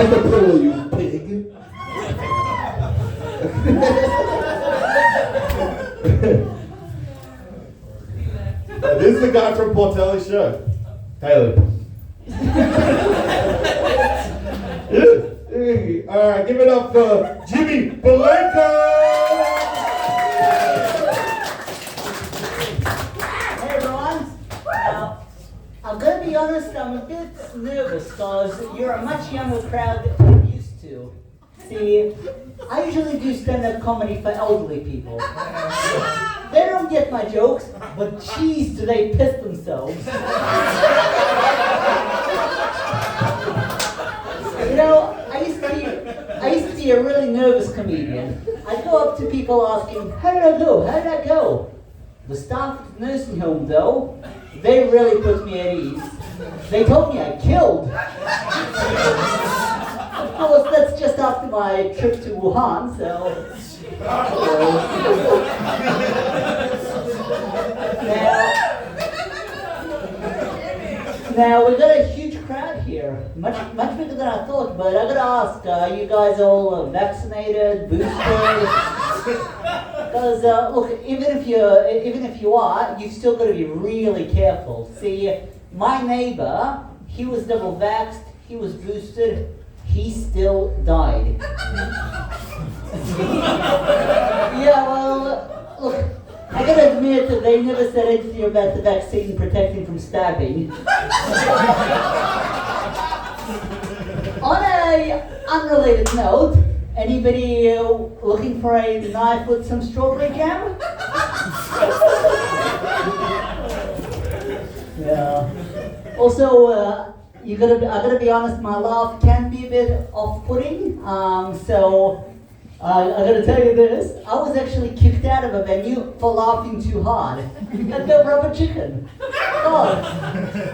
at the pool, you pig. This is the guy from Portelli's show. Taylor. All right, give it up for Jimmy Belenko. Hey everyone. I'm gonna be honest, I'm a bit nervous because you're a much younger crowd than I'm used to. See, I usually do stand-up comedy for elderly people. They don't get my jokes, but geez, do they piss themselves. You know, I used to be a really nervous comedian. I'd go up to people asking, how did I go? How did I go? The staff at the nursing home, though, they really put me at ease. They told me I killed. Of course, that's just after my trip to Wuhan, so... Now we've got a huge crowd here, much bigger than I thought. But I gotta ask, are you guys all vaccinated, boosted? Because look, even if you are, you've still got to be really careful. See, my neighbor, he was double vaxxed, he was boosted, he still died. Yeah, well, look. I gotta admit that they never said anything about the vaccine protecting from stabbing. On a unrelated note, anybody looking for a knife with some strawberry jam? Yeah. Also, I gotta be honest, my laugh can be a bit off-putting. I gotta tell you this, I was actually kicked out of a venue for laughing too hard at the rubber chicken. God,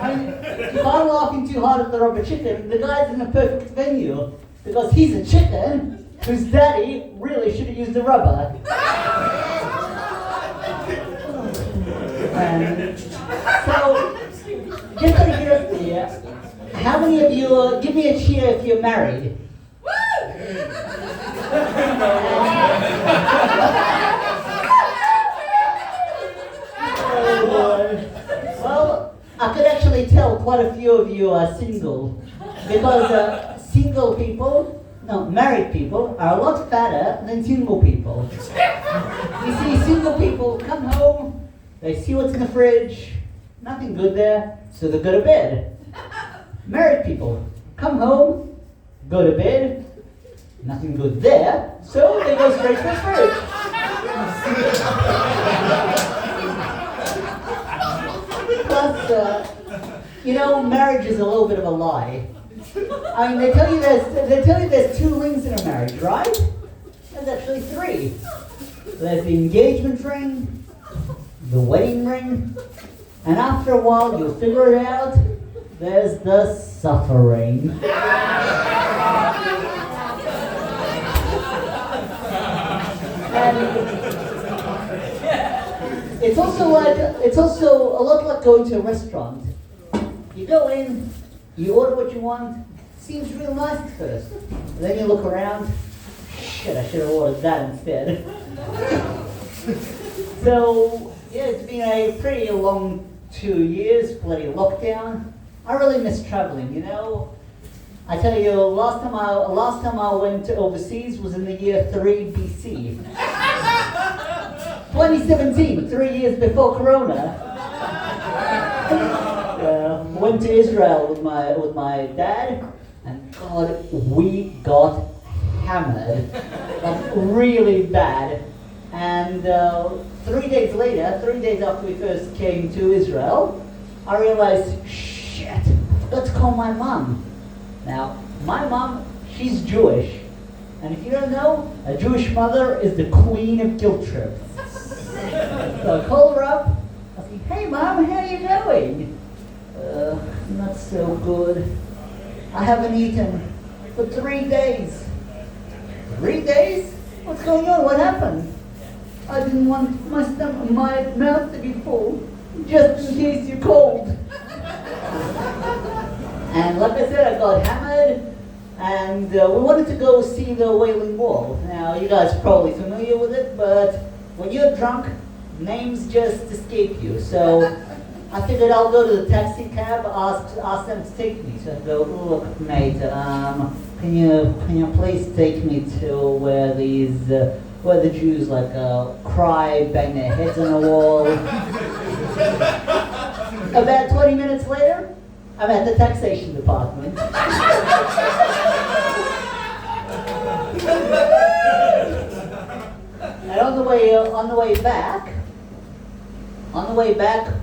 I mean, if I'm laughing too hard at the rubber chicken, the guy's in a perfect venue because he's a chicken whose daddy really should have used the rubber. So, just out of curiosity, how many of you, give me a cheer if you're married? Well, I could actually tell quite a few of you are single because married people are a lot fatter than single people. You see, single people come home, they see what's in the fridge, nothing good there, so they go to bed. Married people come home, go to bed, nothing good there, so they go straight to the fridge. Plus, marriage is a little bit of a lie. I mean, they tell you there's 2 rings in a marriage, right? There's actually 3. There's the engagement ring, the wedding ring, and after a while you'll figure it out. There's the suffering. And it's also a lot like going to a restaurant. You go in, you order what you want, seems real nice at first. And then you look around, shit, I should have ordered that instead. So, yeah, it's been a pretty long 2 years, bloody lockdown. I really miss traveling, you know. I tell you, last time I went overseas was in the year 3 BC. 2017, 3 years before Corona. Went to Israel with my dad, and God, we got hammered, like really bad. And 3 days later, 3 days after we first came to Israel, I realized, shit, let's call my mom. Now, my mom, she's Jewish. And if you don't know, a Jewish mother is the queen of guilt trips. So I call her up, I say, hey Mom, how are you going? Not so good. I haven't eaten for 3 days. 3 days? What's going on? What happened? I didn't want my mouth to be full, just in case you're cold. And like I said, I got hammered, and we wanted to go see the Wailing Wall. Now, you guys are probably familiar with it, but when you're drunk, names just escape you. So I figured I'll go to the taxi cab, ask them to take me. So I go, look, mate, can you please take me to where where the Jews like cry, bang their heads on the wall. About 20 minutes later, I'm at the taxation department. And on the way back,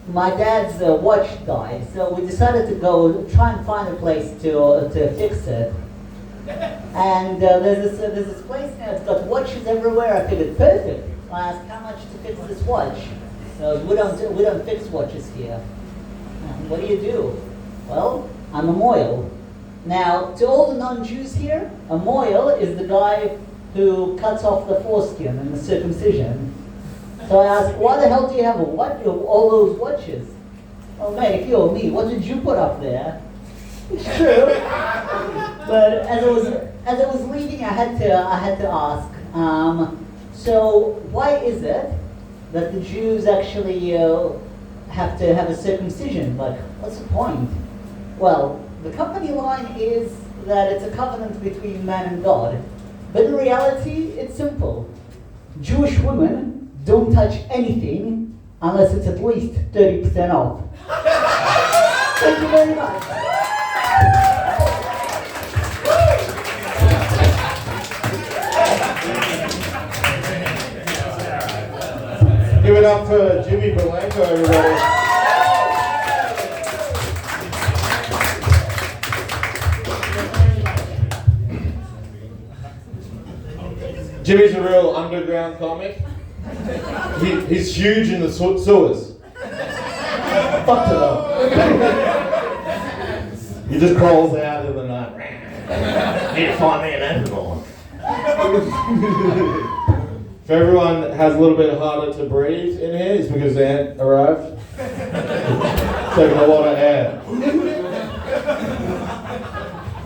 my dad's watch died, so we decided to go try and find a place to fix it. And there's this place now, it's got watches everywhere. I figured, perfect. I asked how much to fix this watch. So we don't fix watches here. What do? Well, I'm a moil. Now, to all the non-Jews here, a moil is the guy who cuts off the foreskin and the circumcision. So I asked, why the hell do you have all those watches? Oh man, if you're me, what did you put up there? It's true. But as I was leaving, I had to ask. So why is it that the Jews actually have to have a circumcision? Like, what's the point? Well, the company line is that it's a covenant between man and God. But in reality, it's simple. Jewish women don't touch anything unless it's at least 30% off. Thank you very much. Give it up for Jimmy Belanco, everybody. Jimmy's a real underground comic. He's huge in the sewers. Fucked it up. He just crawls out in the night. Need to find me an animal. If everyone has a little bit harder to breathe in here, it's because the ant arrived. Taking a lot of air.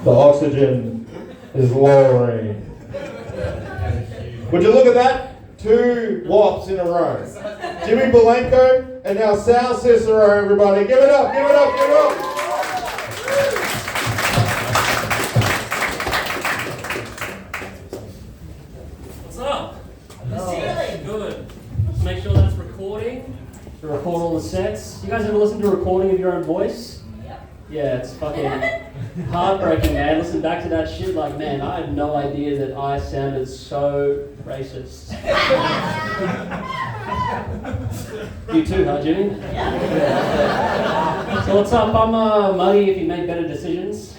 The oxygen is lowering. Would you look at that? 2 wops in a row. Jimmy Belanco and now Sal Cicero, everybody. Give it up, give it up, give it up. What's up? Good. Make sure that's recording. To record all the sets. You guys ever listen to a recording of your own voice? Yeah, it's fucking heartbreaking, man. Listen back to that shit like, man, I had no idea that I sounded so racist. You too, huh, Jimmy? Yeah. So what's up? I'm Muddy if you make better decisions.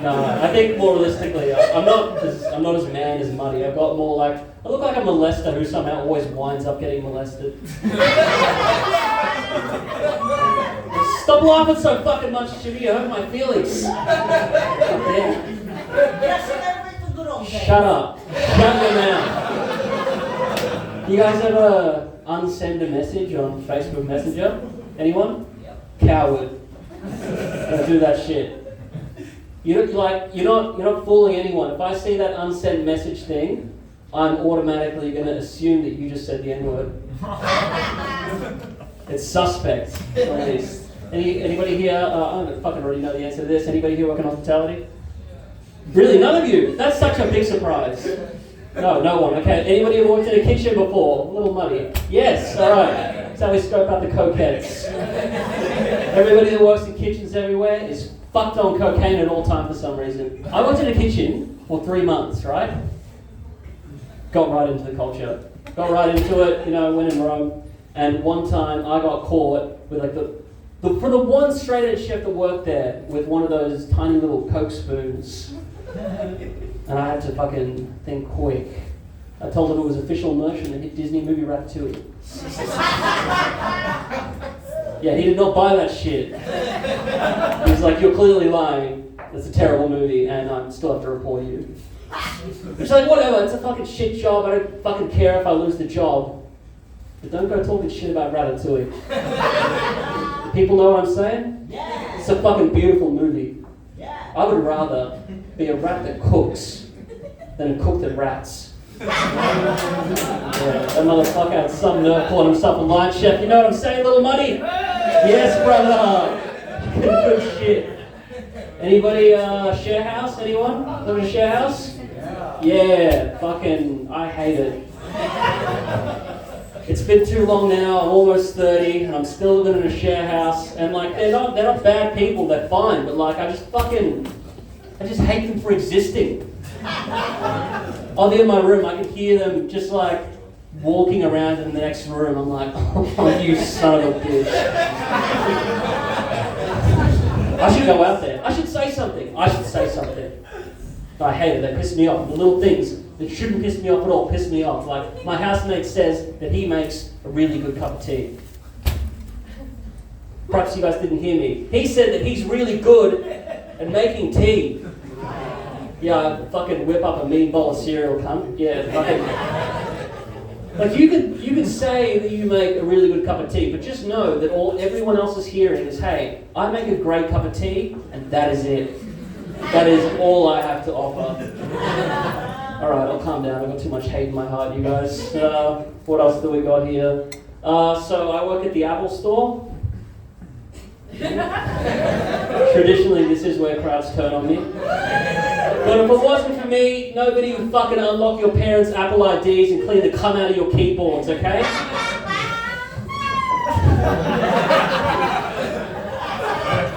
No, I think more realistically, I'm not as man as Muddy. I've got more like, I look like a molester who somehow always winds up getting molested. Stop laughing so fucking much, Jimmy. You hurt my feelings. Shut up. Shut your mouth. You guys ever unsend a message on Facebook Messenger? Anyone? Yep. Coward. Don't do that shit. You're not fooling anyone. If I see that unsent message thing, I'm automatically going to assume that you just said the N-word. It's suspect, at least. Anybody here? I don't fucking already know the answer to this. Anybody here work in hospitality? Really, none of you? That's such a big surprise. No one. Okay. Anybody who worked in a kitchen before? A little muddy. Yes. All right. That's how we scope out the cokeheads. Everybody that works in kitchens everywhere is fucked on cocaine at all time for some reason. I worked in a kitchen for 3 months, right? Got right into the culture. Got right into it, went in Rome. And one time I got caught with like for the one straight edge chef that worked there with one of those tiny little Coke spoons. And I had to fucking think quick. I told him it was official merch and the hit Disney movie Ratatouille. Yeah, he did not buy that shit. He's like, you're clearly lying. It's a terrible movie and I still have to report you. It's like, whatever, it's a fucking shit job. I don't fucking care if I lose the job. but don't go talking shit about Ratatouille. People know what I'm saying? Yeah. It's a fucking beautiful movie. Yeah. I would rather be a rat that cooks than a cook that rats. Yeah, that motherfucker had some nerve calling himself a line chef. You know what I'm saying, little money? Yes, brother. Good shit. Anybody share house? Anyone live in a share house? Yeah. Fucking, I hate it. It's been too long now. I'm almost 30, and I'm still living in a share house. And like, they're not bad people. They're fine, but like, I just hate them for existing. Oh, they're in my room. I can hear them just like walking around in the next room. I'm like, oh, you son of a bitch. I should go out there. I should say something. I hate it. They piss me off. The little things that shouldn't piss me off at all piss me off. Like, my housemate says that he makes a really good cup of tea. Perhaps you guys didn't hear me. He said that he's really good at making tea. Yeah, I fucking whip up a mean bowl of cereal, cunt. Yeah, fucking... Like, you could say that you make a really good cup of tea, but just know that everyone else is hearing is, hey, I make a great cup of tea, and that is it. That is all I have to offer. Alright, I'll calm down. I've got too much hate in my heart, you guys. What else do we got here? So I work at the Apple store. Traditionally, this is where crowds turn on me. But if it wasn't for me, nobody would fucking unlock your parents' Apple IDs and clean the cum out of your keyboards, okay?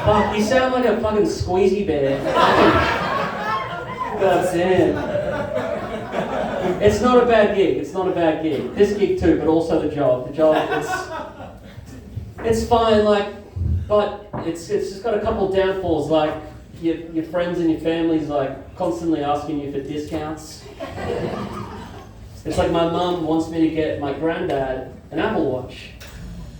Fuck, you sound like a fucking squeezy bear. God damn. It's not a bad gig. This gig too, but also the job. It's fine, like, but it's just got a couple of downfalls, like your friends and your family's like constantly asking you for discounts. It's like my mum wants me to get my granddad an Apple Watch.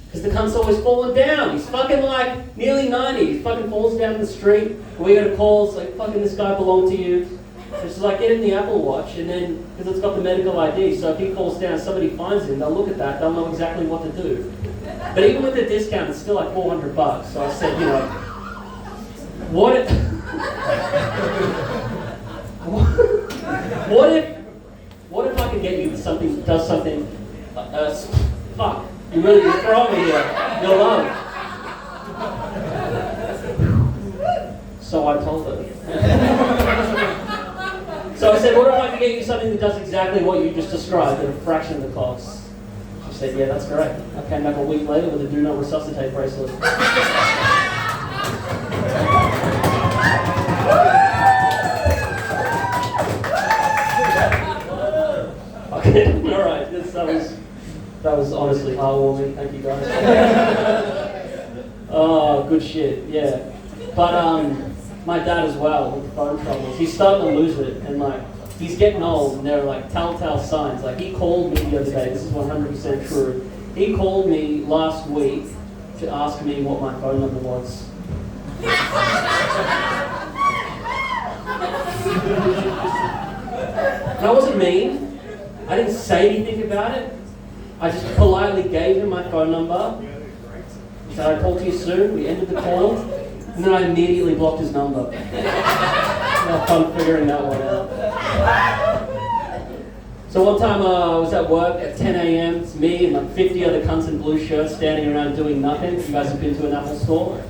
Because the cunt's always falling down. He's fucking like nearly 90. He fucking falls down the street. We get a call, it's like, fucking this guy belonged to you. It's like, get him the Apple Watch, and then, because it's got the medical ID, so if he falls down, somebody finds him, they'll look at that, they'll know exactly what to do. But even with the discount, it's still like $400. So I said, you know, what if I could get you something, does something, fuck, you're throwing me here, you're love. So I told her. So I said, what if I could get you something that does exactly what you just described at a fraction of the cost? She said, yeah, that's great. I came back a week later with a do not resuscitate bracelet. Okay, alright, that was honestly heartwarming, thank you guys. Oh, good shit, yeah. But my dad as well, with the phone troubles, he's starting to lose it, and like, he's getting old, and there are like telltale signs. Like, he called me the other day, this is 100% true. He called me last week to ask me what my phone number was. And I wasn't mean, I didn't say anything about it. I just politely gave him my phone number, said I'd talk to you soon, we ended the call, and then I immediately blocked his number. Have fun figuring that one out. So one time I was at work at 10 a.m. It's me and like 50 other cunts in blue shirts standing around doing nothing. You guys have been to an Apple store?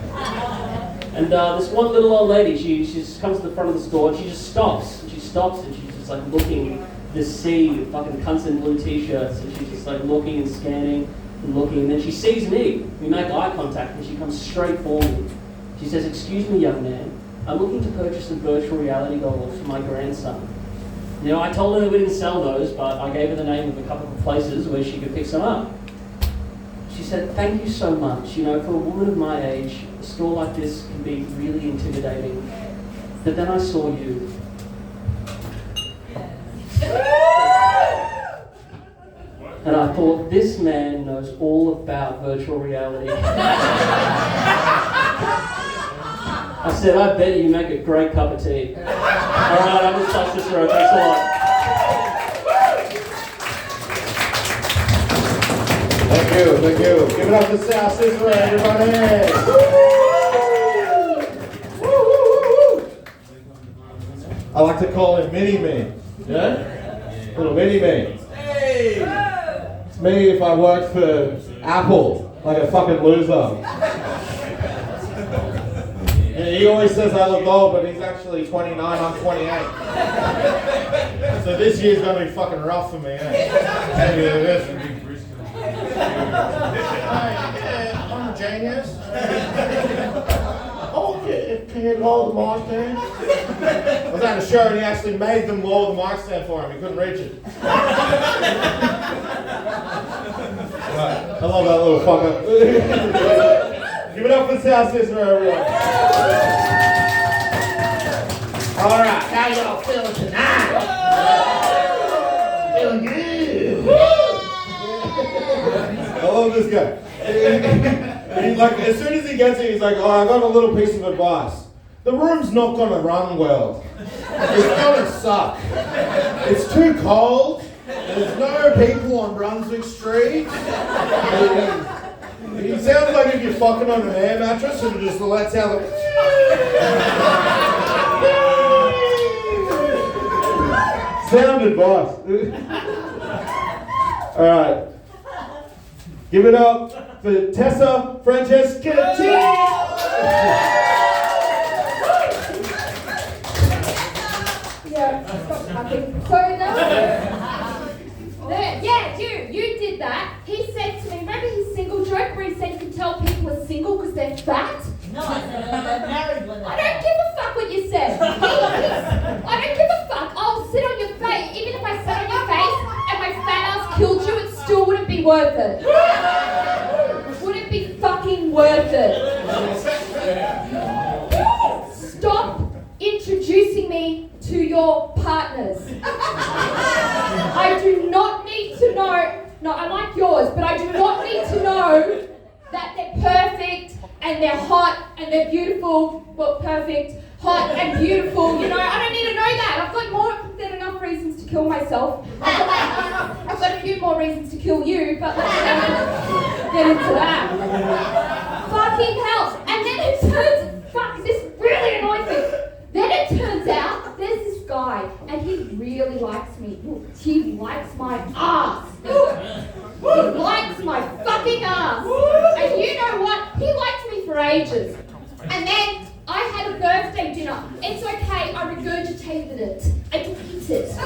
And this one little old lady, she just comes to the front of the store and she just stops. And she stops and she's just like looking this sea of fucking cunts in blue t-shirts. And she's just like looking and scanning and looking. And then she sees me. We make eye contact and she comes straight for me. She says, "Excuse me, young man. I'm looking to purchase some virtual reality goggles for my grandson." You know, I told her that we didn't sell those, but I gave her the name of a couple of places where she could pick some up. She said, "Thank you so much. You know, for a woman of my age, a store like this can be really intimidating." But then I saw you. And I thought, this man knows all about virtual reality. I said, "I bet you make a great cup of tea." Alright, I'm going to touch this road. Thanks a lot. Thank you. Give it up to South Cicero, everybody. Woo, woo, woo, woo. I like to call him Mini-Me. Yeah? Little Mini-Me. Hey! It's me if I worked for Apple, like a fucking loser. Yeah, he always says I look old, but he's actually 29, I'm 28. So this year's gonna be fucking rough for me, eh? Maybe it is. I'm a genius. Oh, can you lower the mic stand? I was at a show and he actually made them lower the mic stand for him. He couldn't reach it. I love that little fucker. Give it up for South Cicero, everyone. Alright, how y'all feeling tonight? Feeling good. I love this guy. He's like, as soon as he gets here, he's like, oh, I got a little piece of advice. The room's not going to run well. It's going to suck. It's too cold. There's no people on Brunswick Street. He sounds like if you're fucking on an air mattress and it just lets out the... Sound advice. Alright. Give it up for Tessa Francesca T. Yeah, stop clapping. So yeah, you did that. He said to me, remember his single joke where he said you can tell people are single because they're fat? No, they're married when they're I don't give a fuck what you said. I don't give a fuck. I'll sit on your face. Even if I sat on your face and my fat ass killed you, it still wouldn't be worth it. Wouldn't be fucking worth it. Stop introducing me to your partners. I do not need to know. No, I like yours, but I do not need to know that they're perfect and they're hot and they're beautiful. Well, perfect, hot and beautiful. You know, I don't need to know that. I've got more than enough reasons to kill myself. I've got a few more reasons to kill you, but let's get into that. Fucking hell. And then it turns, fuck, this really annoys me. Then it turns out there's this guy and he really likes me. He likes my ass. He likes my fucking ass. And you know what? He liked me for ages. And then I had a birthday dinner. It's okay, I regurgitated it. I didn't eat it. So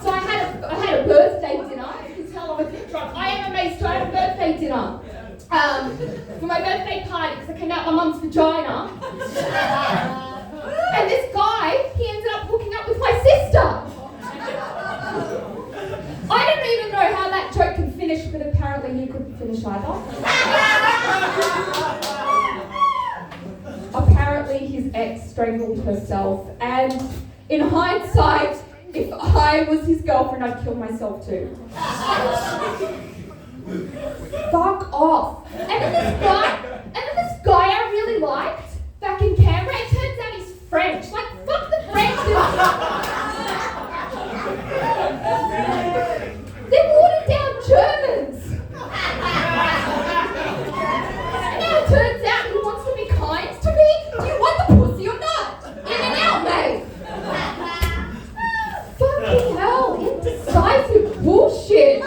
I had a birthday dinner. You can tell I'm a bit drunk. I am amazed. So I had a birthday dinner. For my birthday party, because I came out my mum's vagina. And this guy, he ended up hooking up with my sister. I don't even know how that joke can finish, but apparently he couldn't finish either. Apparently his ex strangled herself, and in hindsight, if I was his girlfriend, I'd kill myself too. Fuck off. And then this guy I really liked back in Canberra, it turns out he's French. Like, fuck the French. They're watered down Germans. And now it turns out he wants to be kind to me. Do you want the pussy or not? In and out, mate. Fucking hell, indecisive bullshit.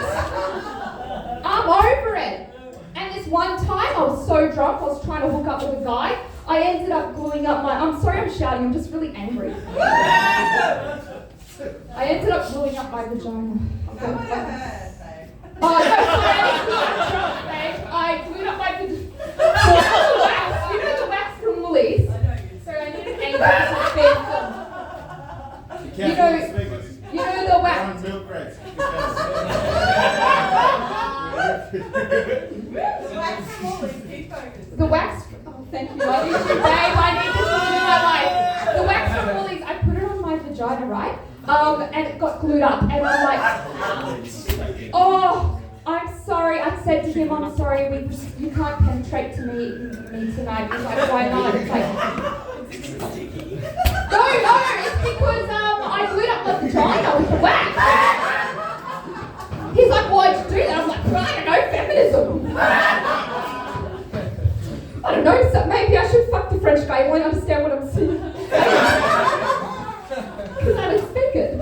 I'm over it. And this one time, I was so drunk, I was trying to hook up with a guy. I ended up gluing up my... I'm sorry I'm shouting, I'm just really angry. I ended up gluing up my vagina. Oh, no, sorry, I didn't glue up drunk, babe. I glued up my vagina. The wax, you know the wax from Woolies? So I need an angle to spin some. You know the wax. The wax. Oh, thank you. I need you, babe. I need this in my life. The wax from Woolies. I put it on my vagina, right? And it got glued up, and I'm like, oh, I'm sorry. I said to him, I'm sorry. You can't penetrate to me tonight. He's like, why not? It's like, no, it's because I glued up my vagina with the wax. He's like, why'd you do that? I'm like, I don't know, feminism. I don't know, so maybe I should fuck the French guy. He won't understand what I'm saying. Because I don't speak it.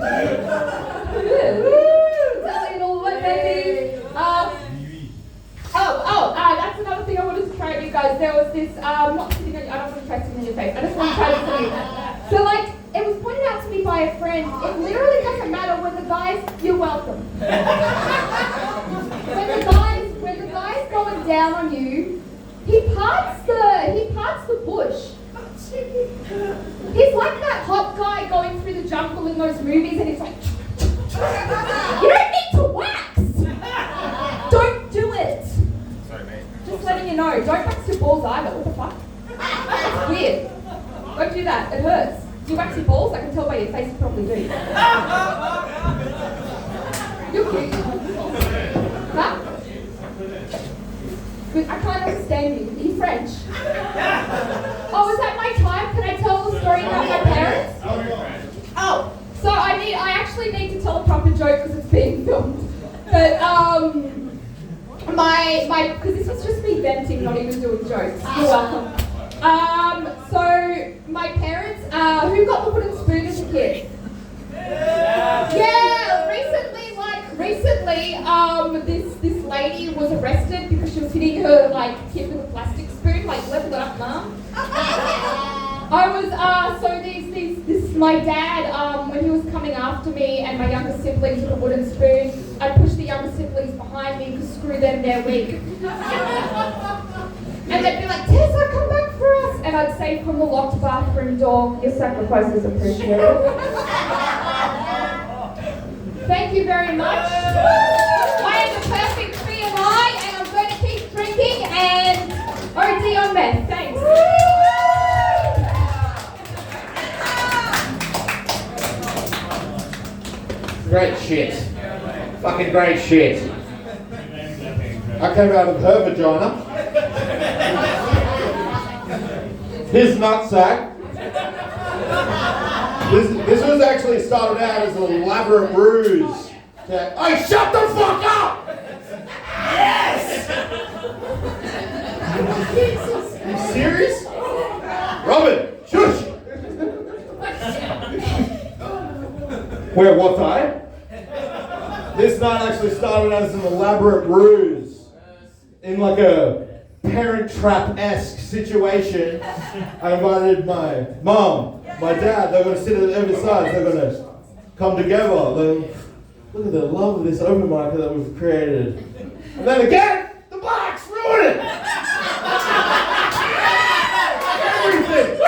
Italian all the way, baby. That's another thing I wanted to try at you guys. There was this, not sitting on, I don't want to try sitting in your face. I just want to try this on you. So like, it was pointed out to me by a friend, it literally doesn't matter when the guys, you're welcome. when the guy's going down on you, he parts the bush. He's like that hot guy going through the jungle in those movies and he's like, you don't need to wax! Don't do it! Sorry, mate. Just letting you know, don't wax your balls either, what the fuck? That's weird. Don't do that, it hurts. Do you wax your balls? I can tell by your face you probably do. You're cute. Huh? Good, I can't understand you. Are you French? Oh, is that my time? Can I tell the story about my parents? Oh, so I actually need to tell a proper joke because it's being filmed. But because this was just me venting, not even doing jokes. You're welcome. So my parents, who got the wooden spoon as a kid? Yeah, recently, this lady was arrested because she was hitting her kid with a plastic spoon, level it up, mum. My dad, when he was coming after me and my younger siblings with a wooden spoon, I'd push the younger siblings behind me because screw them, they're weak. And they'd be like, Tessa, come back for us. And I'd say from the locked bathroom door, your sacrifice is appreciated. Thank you very much. I am the perfect BMI and I'm going to keep drinking and OD on meth. Thanks. Great shit. Fucking great shit. I came out of her vagina. His nutsack. This was actually started out as an elaborate ruse. Hey, shut the fuck up! Yes! Are you serious? Robin, shush! Where was I? This night actually started as an elaborate ruse. In a Parent Trap-esque situation. I invited my mom, my dad, they're going to sit at every side, they're going to come together. Look at the love of this open mic that we've created. And then again, the blacks ruin it! Everything!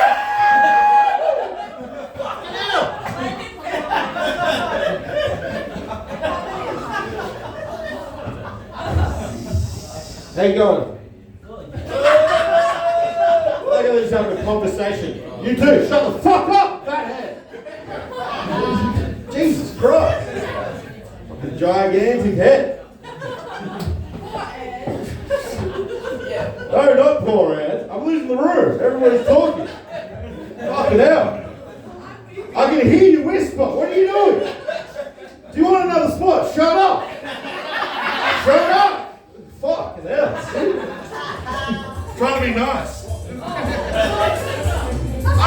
How you going? Look at this having a conversation. You too, shut the fuck up, fathead! Jesus Christ! Fucking gigantic head. No, not poor head. I'm losing the room. Everybody's talking. Fucking hell. I can hear you whisper. What are you doing? Do you want another spot? Shut up! Shut up! Fucking hell. Trying to be nice. I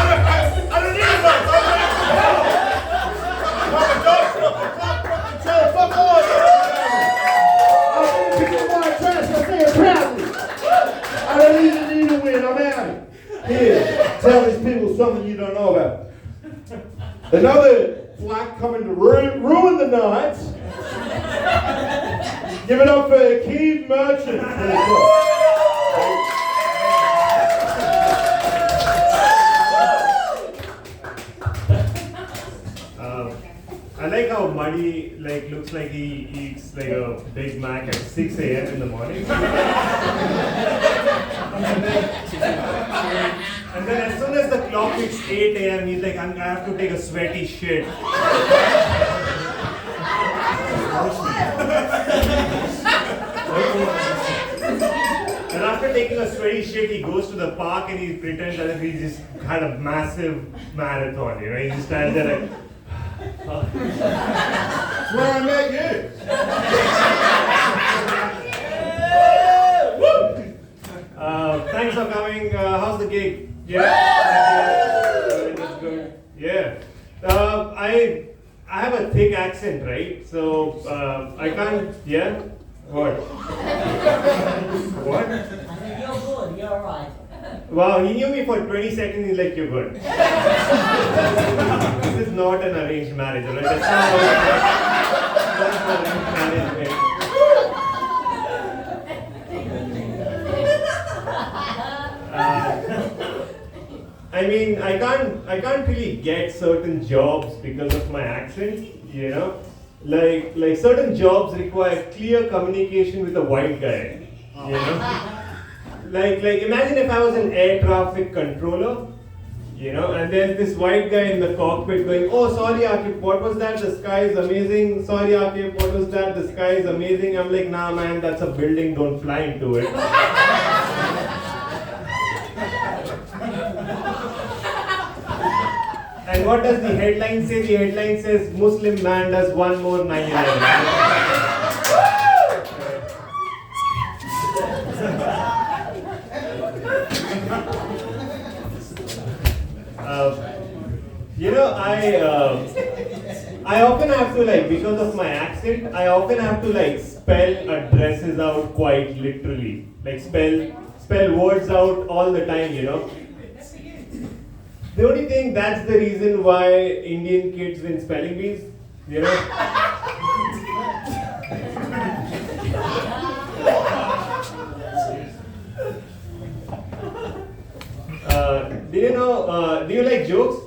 don't need a knife. Fuck off. I'm going to pick up my trash. I say it proudly. I don't even need to win. I'm out. Here, tell these people something you don't know about. Another black coming to ruin the night. Give it up for Keith Merchant. I like how Muddy looks like he eats a Big Mac at 6 a.m. in the morning. And then as soon as the clock hits 8 a.m., he's like, I have to take a sweaty shit. And after taking a sweaty shit, he goes to the park and he pretends as if he just had a massive marathon. He just stands there like, That's where I met you. Thanks for coming. How's the gig? Yeah. That's good. Yeah. I have a thick accent, right? So I can't. Yeah. What? What? I said, you're good, you're alright. Wow, he knew me for 20 seconds. He's like, you're good. This is not an arranged marriage, alright? That's not how it works. That's not arranged marriage, man. I mean, I can't really get certain jobs because of my accent, you know. Like certain jobs require clear communication with a white guy, you know. Like imagine if I was an air traffic controller, you know, and there's this white guy in the cockpit going, oh, sorry, Akib, what was that? The sky is amazing. Sorry, Akib, what was that? The sky is amazing. I'm like, nah, man, that's a building. Don't fly into it. And what does the headline say? The headline says, Muslim man does one more 9/11. You know, I often have to, like, because of my accent, I often have to, like, spell addresses out quite literally. Like, spell words out all the time, you know. The only thing, that's the reason why Indian kids win spelling bees, you know. Do you like jokes?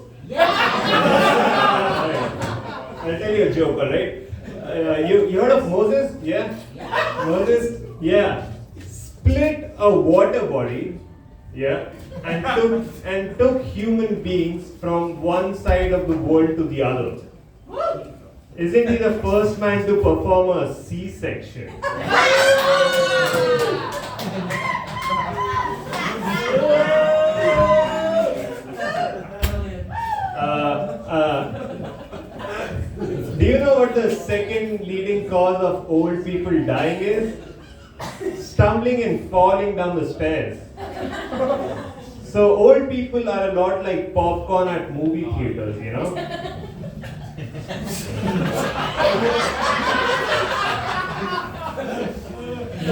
I'll tell you a joke, alright? You heard of Moses? Yeah? Moses? Yeah. Split a water body, yeah, and took human beings from one side of the world to the other. Isn't he the first man to perform a C-section? Do you know what the second leading cause of old people dying is? Stumbling and falling down the stairs. So old people are a lot like popcorn at movie theaters, you know?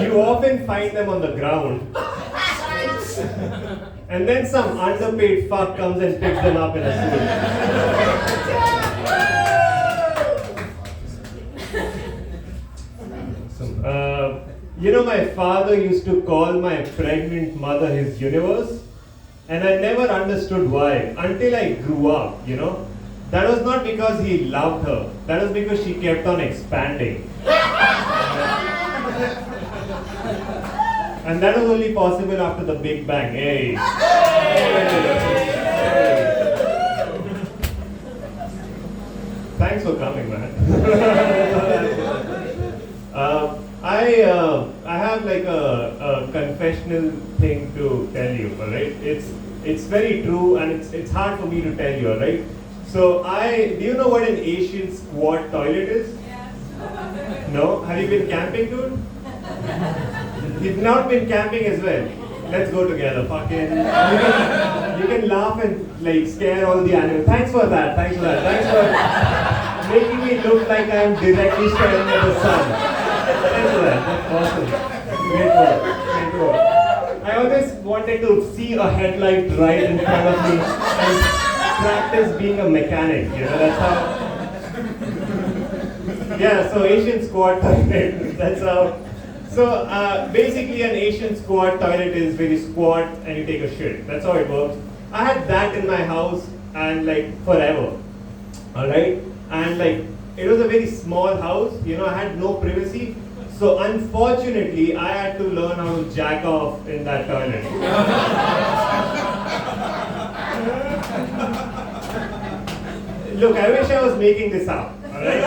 You often find them on the ground. And then some underpaid fuck comes and picks them up in a suit. You know, my father used to call my pregnant mother his universe, and I never understood why until I grew up, you know. That was not because he loved her, that was because she kept on expanding. And that was only possible after the Big Bang. Hey. Thanks for coming, man. I have like a confessional thing to tell you, alright? It's very true and it's hard for me to tell you, alright? So do you know what an Asian squat toilet is? Yeah. No? Have you been camping, dude? You've not been camping as well. Let's go together, fucking. You can laugh and like scare all the animals. Thanks for that. Thanks for making me look like I'm directly staring at the sun. Thanks for that. That's awesome. Great work. Great work. I always wanted to see a headlight right in front of me and practice being a mechanic. You know, that's how. Yeah. So Asian squat toilet. That's how. So basically an Asian squat toilet is where you squat and you take a shit. That's how it works. I had that in my house and like forever. Alright? And like it was a very small house, you know, I had no privacy. So unfortunately I had to learn how to jack off in that toilet. Look, I wish I was making this up. Alright?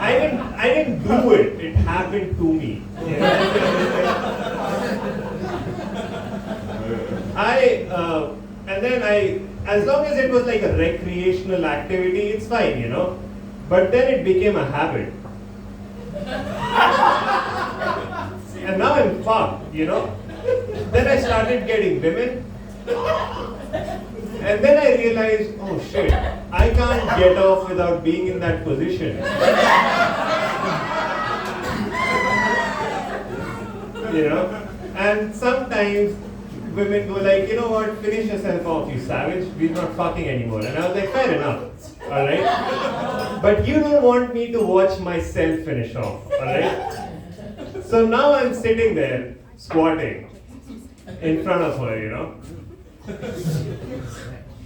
I didn't do it. It happened to me. And then as long as it was like a recreational activity, it's fine, you know. But then it became a habit. And now I'm fucked, you know. Then I started getting women. And then I realized, oh shit, I can't get off without being in that position. You know? And sometimes women go like, you know what, finish yourself off, you savage, we're not fucking anymore. And I was like, fair enough, alright? But you don't want me to watch myself finish off, alright? So now I'm sitting there, squatting, in front of her, you know?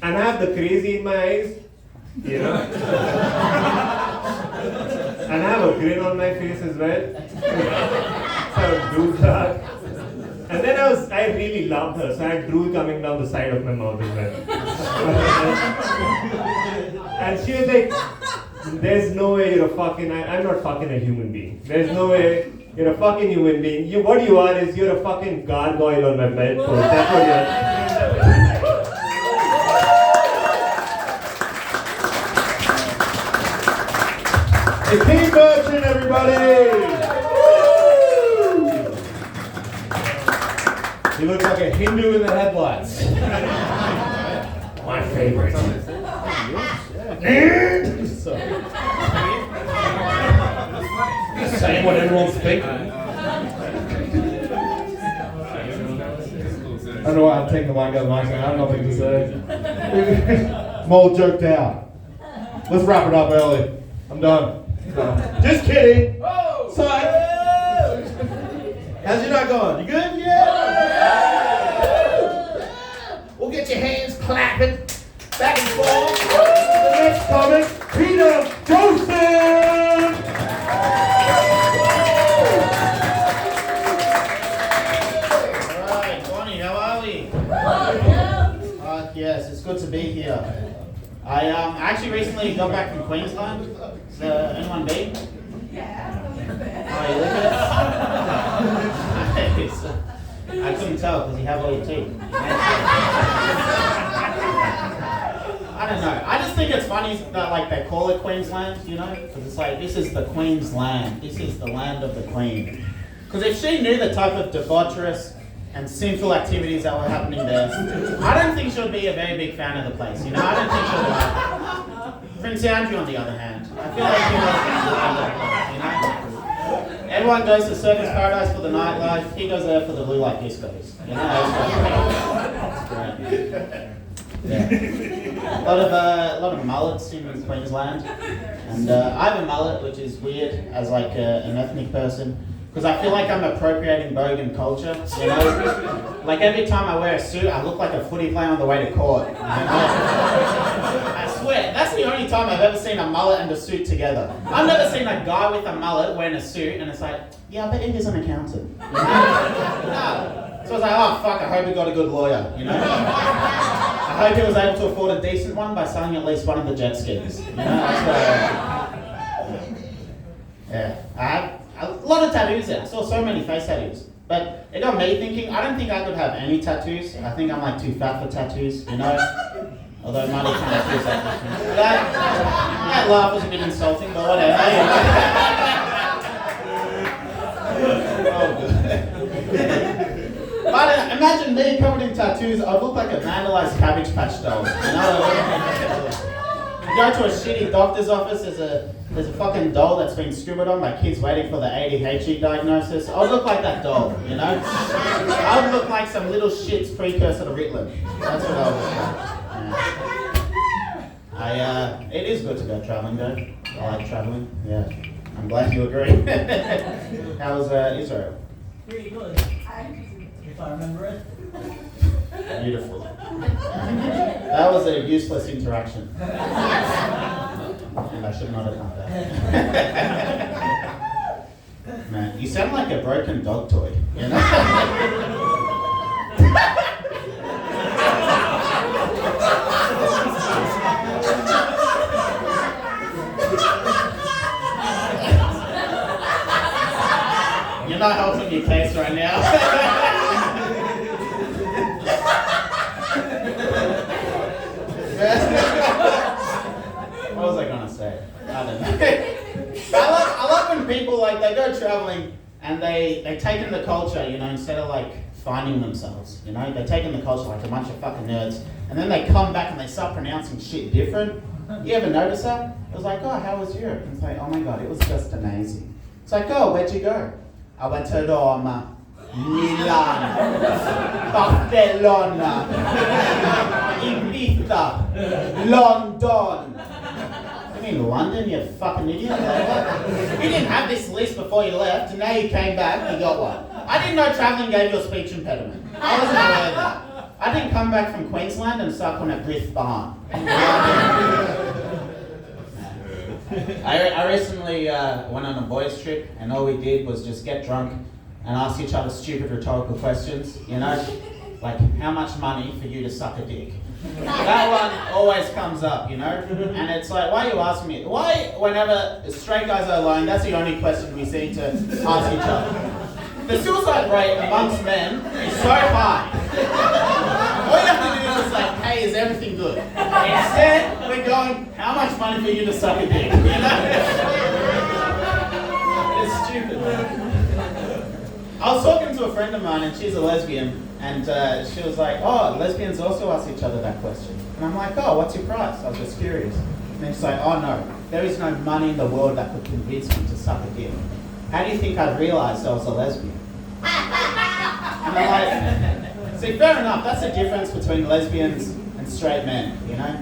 And I have the crazy in my eyes, you know? And I have a grin on my face as well. So I do that. And then I really loved her, so I had drool coming down the side of my mouth as well. And she was like, there's no way you're a fucking, I'm not fucking a human being. There's no way you're a fucking human being. What you are is you're a fucking gargoyle on my bedpost. That's what you are. The King Merchant, everybody! He looks like a Hindu in the headlights. My favorite. Saying what everyone's thinking. I don't know why I'm taking the mic out of the mic, I have nothing to say. I'm all joked out. Let's wrap it up early. I'm done. Just kidding. So, how's your night going? You good? Yeah. We'll get your hands clapping back and forth. The next comic, Peter Joseph. All right, Bonnie, how are we? Yes, it's good to be here. I actually recently got back from Queensland. Has anyone been? Yeah. Oh, you look at it. I couldn't tell because you have all your teeth. I don't know. I just think it's funny that like they call it Queensland, you know? Because it's like, this is the Queen's land. This is the land of the Queen. Because if she knew the type of debaucherous and sinful activities that were happening there, I don't think she'll be a very big fan of the place, you know? I don't think she'll like it. Prince Andrew, on the other hand, I feel like he knows, you know? Everyone goes to Surfers Paradise for the nightlife, he goes there for the blue light discos, you know? It's great. Yeah. A lot of mullets in Queensland, and I have a mullet, which is weird as like an ethnic person. Because I feel like I'm appropriating bogan culture, you know? Like every time I wear a suit, I look like a footy player on the way to court. You know? I swear, that's the only time I've ever seen a mullet and a suit together. I've never seen a guy with a mullet wearing a suit and it's like, yeah, I bet he's an accountant. You know? No. So I was like, oh fuck, I hope he got a good lawyer, you know? I hope he was able to afford a decent one by selling at least one of the jet skis. You know, that's what yeah. I have a lot of tattoos there. I saw so many face tattoos. But it got me thinking, I don't think I could have any tattoos. I think I'm like too fat for tattoos, you know? Although Marty kind of feels like that laugh was a bit insulting, but whatever. Oh, good. But imagine me covered in tattoos, I'd look like a vandalized Cabbage Patch doll. You know? You go to a shitty doctor's office, there's a fucking doll that's been scribbled on by kids waiting for the ADHD diagnosis. I'd look like that doll, you know? I'd look like some little shit's precursor to Ritalin. That's what I would look like. Yeah. It is good to go traveling though. I like traveling, yeah. I'm glad you agree. How was Israel? Pretty good. If I remember it. Beautiful. That was a useless interaction. And I should not have done that. Man, you sound like a broken dog toy, you know? You're not helping your case right now. taken the culture, you know, instead of like finding themselves, you know, they're taking the culture like a bunch of fucking nerds, and then they come back and they start pronouncing shit different. You ever notice that? It was like, oh, how was Europe? And it's like, oh my god, it was just amazing. It's like, oh, where'd you go? I went to Roma, Milan, Barcelona, Ibiza, London. I mean, London, you fucking idiot. You didn't have this list before you left, and now you came back, you got one. I didn't know travelling gave you a speech impediment. I wasn't aware of that. I didn't come back from Queensland and start calling it Brisbane. I recently went on a boys' trip, and all we did was just get drunk and ask each other stupid rhetorical questions, you know? Like, how much money for you to suck a dick? That one always comes up, you know? And it's like, why are you asking me? Why, whenever straight guys are alone, that's the only question we seem to ask each other. The suicide rate amongst men is so high. All you have to do is just like, hey, is everything good? Instead, we're going, how much money for you to suck a dick? You know? It's stupid, man. I was talking to a friend of mine, and she's a lesbian, and she was like, oh, lesbians also ask each other that question. And I'm like, oh, what's your price? I was just curious. And then she's like, oh no, there is no money in the world that could convince me to suck a dick. How do you think I'd realised I was a lesbian? And I'm like, see, fair enough, that's the difference between lesbians and straight men, you know?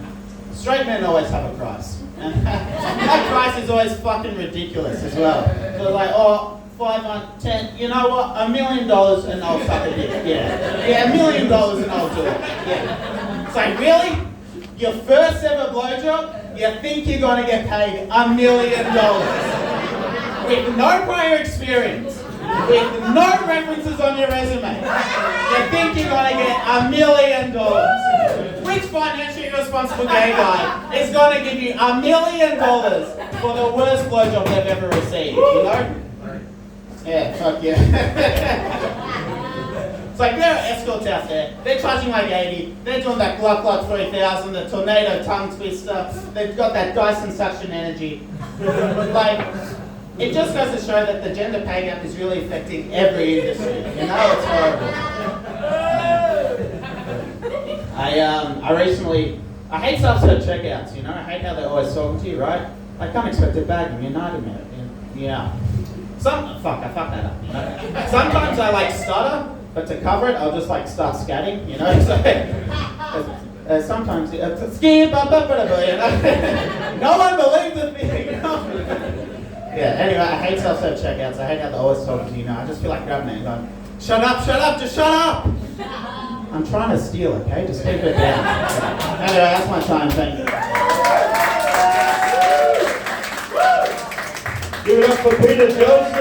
Straight men always have a price. And that price is always fucking ridiculous as well. So they're like, oh, 5, 10, you know what, $1 million and I'll suck a dick. Yeah, $1 million and I'll do it. Yeah. It's like, really? Your first ever blowjob, you think you're gonna get paid $1 million with no prior experience, with no references on your resume. You think you're gonna get $1 million. Which financially irresponsible gay guy is gonna give you $1 million for the worst blowjob they've ever received, you know? Yeah, fuck yeah. It's like there are escorts out there, they're charging like 80, they're doing that Gluck 3000, the tornado tongue twister, they've got that Dyson suction energy. Like, it just goes to show that the gender pay gap is really affecting every industry. You know, it's horrible. I hate self-serve checkouts, you know? I hate how they're always talking to you, right? Like unexpected bagging, you're not a minute. Yeah. I fucked that up, you know? Sometimes I like stutter, but to cover it, I'll just like start scatting, you know? So, sometimes, you know? No one believes in me, you know? Yeah, anyway, I hate self-serve checkouts. I hate how they're always talking to you, know? I just feel like grabbing it and going, shut up, just shut up! I'm trying to steal, okay? Just keep it down. Anyway, that's my time, thank you. Give it up for Peter Joseph!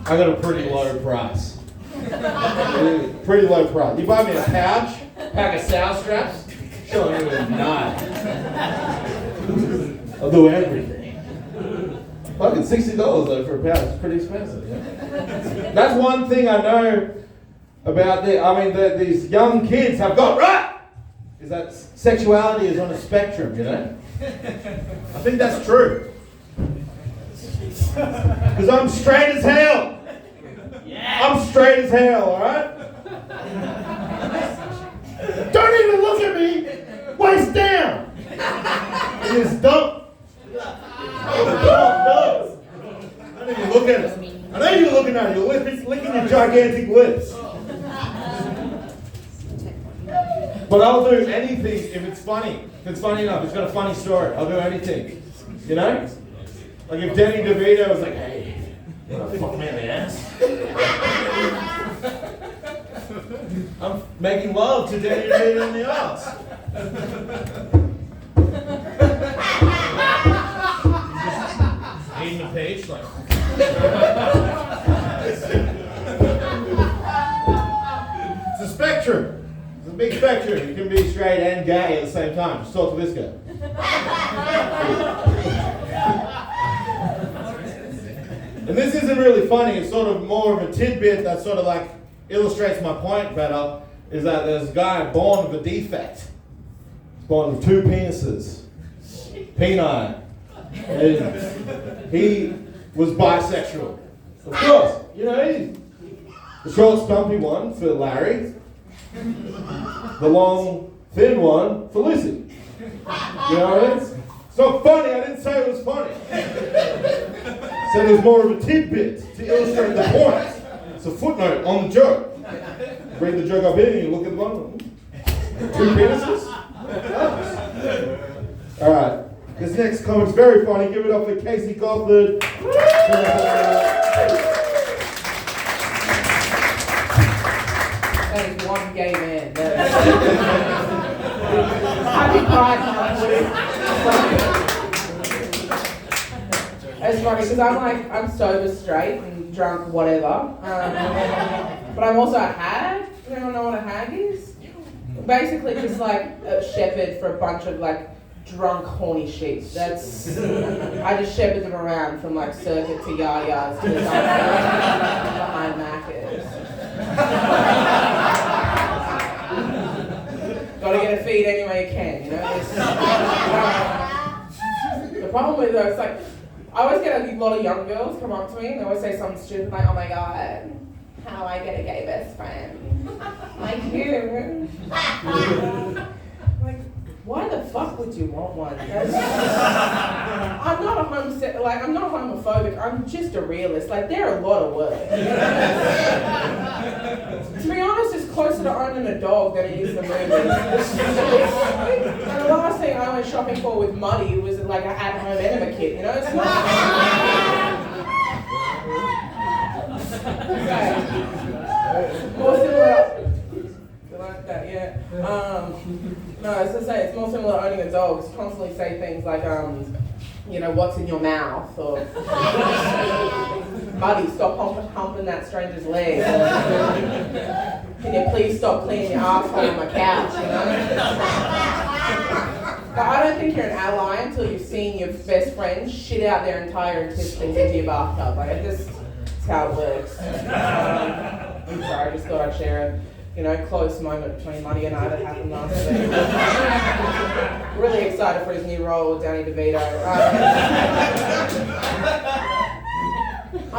I got a pretty low price. Pretty low price. You buy me a pouch, pack of sow straps, sure, you would not. I'll do everything. Fucking $60 though for a pouch is pretty expensive. Yeah? That's one thing I know about these young kids have got right. Is that sexuality is on a spectrum, you know? I think that's true. Because I'm straight as hell. Yeah. I'm straight as hell, alright? Don't even look at me! Waist down! It is dumb. No. I don't even look at it. I know you're looking at it. You're licking your gigantic lips. But I'll do anything if it's funny. If it's funny enough, it's got a funny story. I'll do anything. You know? Like if Danny DeVito was like, hey, you wanna fuck me in the ass? I'm making love to Danny DeVito in the ass. Eating a page, like. It's a spectrum. It's a big spectrum. You can be straight and gay at the same time. Just talk to this guy. And this isn't really funny. It's sort of more of a tidbit that sort of like illustrates my point better. Is that there's a guy born with a defect. He's born with 2 penises. Peni. And he was bisexual. Of course, you know, he's the short, stumpy one for Larry, the long, thin one for Lizzie. You know what I mean? It's not funny, I didn't say it was funny. I said it was more of a tidbit to illustrate the point. It's a footnote on the joke. Read the joke up here and you look at the bottom. 2 penises? Alright, this next comic's very funny. Give it up for Casey Gothard. That is one gay man. Happy Pride Month. It's funny because I'm sober, straight, and drunk, whatever. But I'm also a hag. You don't know what a hag is? Basically, just like a shepherd for a bunch of like drunk, horny sheep. I just shepherd them around from like circuit to yayas to the behind Macca's. Gotta get a feed any way you can, you know? The problem with though, it's like, I always get a lot of young girls come up to me and they always say something stupid like, oh my god, how do I get a gay best friend? Like you. Like, why the fuck would you want one? I'm not homophobic, I'm just a realist. Like, they're a lot of work. To be honest, it's closer to owning a dog than it is the movies. And the last thing I went shopping for with Muddy was like an at-home enema kit, you know? It's not... More similar... Like that, yeah. No, I was gonna say, it's more similar to owning a dog. It's constantly say things like, you know, what's in your mouth? Or, Muddy, stop humping that stranger's leg. Or, can you please stop cleaning your asshole on my couch, you know? But I don't think you're an ally until you've seen your best friend shit out their entire intestines into your bathtub. Like, that's how it works. I'm sorry, I just thought I'd share a close moment between Muddy and I that happened last week. Really excited for his new role with Danny DeVito. I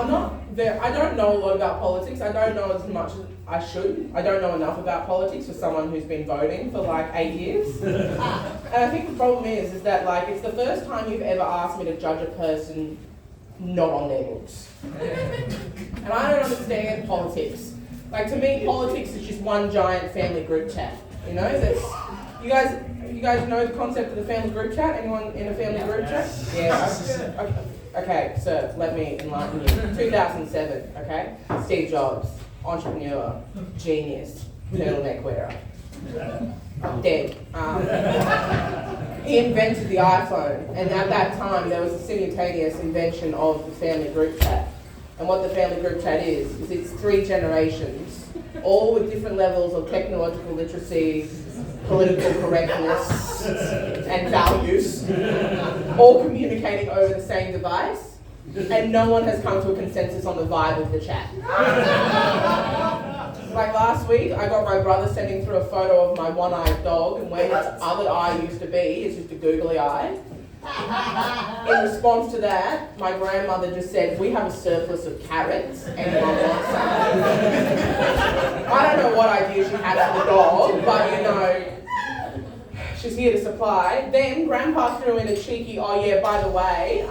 don't know a lot about politics. I don't know as much as I should. I don't know enough about politics for someone who's been voting for like 8 years. And I think the problem is that like it's the first time you've ever asked me to judge a person not on their books. And I don't understand politics. Like, to me, politics is just one giant family group chat. You know, you guys know the concept of the family group chat? Anyone in a family group chat? Yeah. Okay, so let me enlighten you. 2007, okay? Steve Jobs, entrepreneur, genius, turtleneck wearer. Dead. He invented the iPhone, and at that time there was a simultaneous invention of the family group chat. And what the family group chat is it's 3 generations, all with different levels of technological literacy, political correctness, and values, all communicating over the same device, and no one has come to a consensus on the vibe of the chat. Like last week, I got my brother sending through a photo of my one-eyed dog, and where his other eye used to be is just a googly eye. In response to that, my grandmother just said, we have a surplus of carrots, anyone wants some? I don't know what idea she had for the dog, but you know, she's here to supply. Then Grandpa threw in a cheeky, oh yeah, by the way,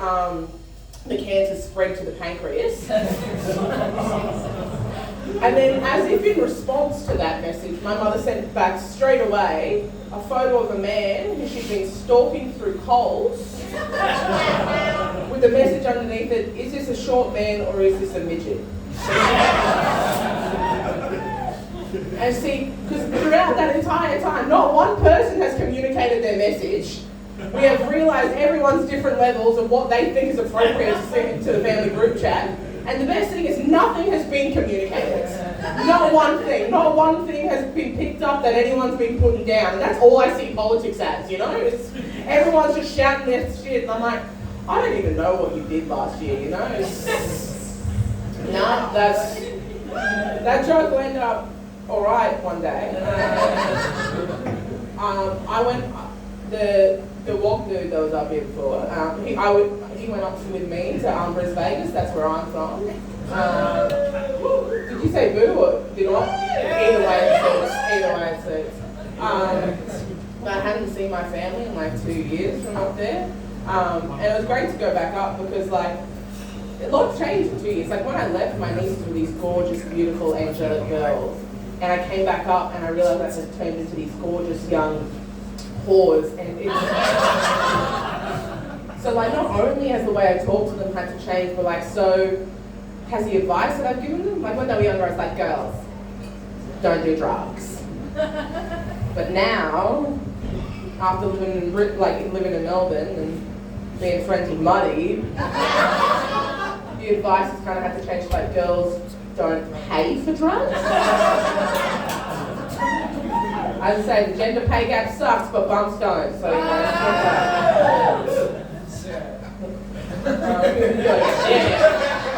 the cancer spread to the pancreas. And then, as if in response to that message, my mother sent back straight away a photo of a man who she'd been stalking through Coles with the message underneath it, is this a short man or is this a midget? And see, because throughout that entire time, not one person has communicated their message. We have realised everyone's different levels of what they think is appropriate to send to the family group chat. And the best thing is nothing has been communicated. Not one thing has been picked up that anyone's been putting down. And that's all I see politics as, you know? Everyone's just shouting their shit. And I'm like, I don't even know what you did last year, you know? That joke will end up alright one day. the walk dude that was up here before, he went up with me to Brisbane, Vegas. That's where I'm from. Did you say boo or did not? Either way it suits. But I hadn't seen my family in like 2 years from up there. And it was great to go back up because like, a lot's changed in 2 years. Like when I left, my nieces were these gorgeous, beautiful, angelic girls. And I came back up and I realized that had turned into these gorgeous young whores. And it's so like not only has the way I talk to them had to change, but like so has the advice that I've given them. Like when they were younger, I was like, girls, don't do drugs. But now, after living in Melbourne and being friends with Muddy, the advice has kind of had to change. Like girls, don't pay for drugs. As I say, the gender pay gap sucks, but bumps don't. So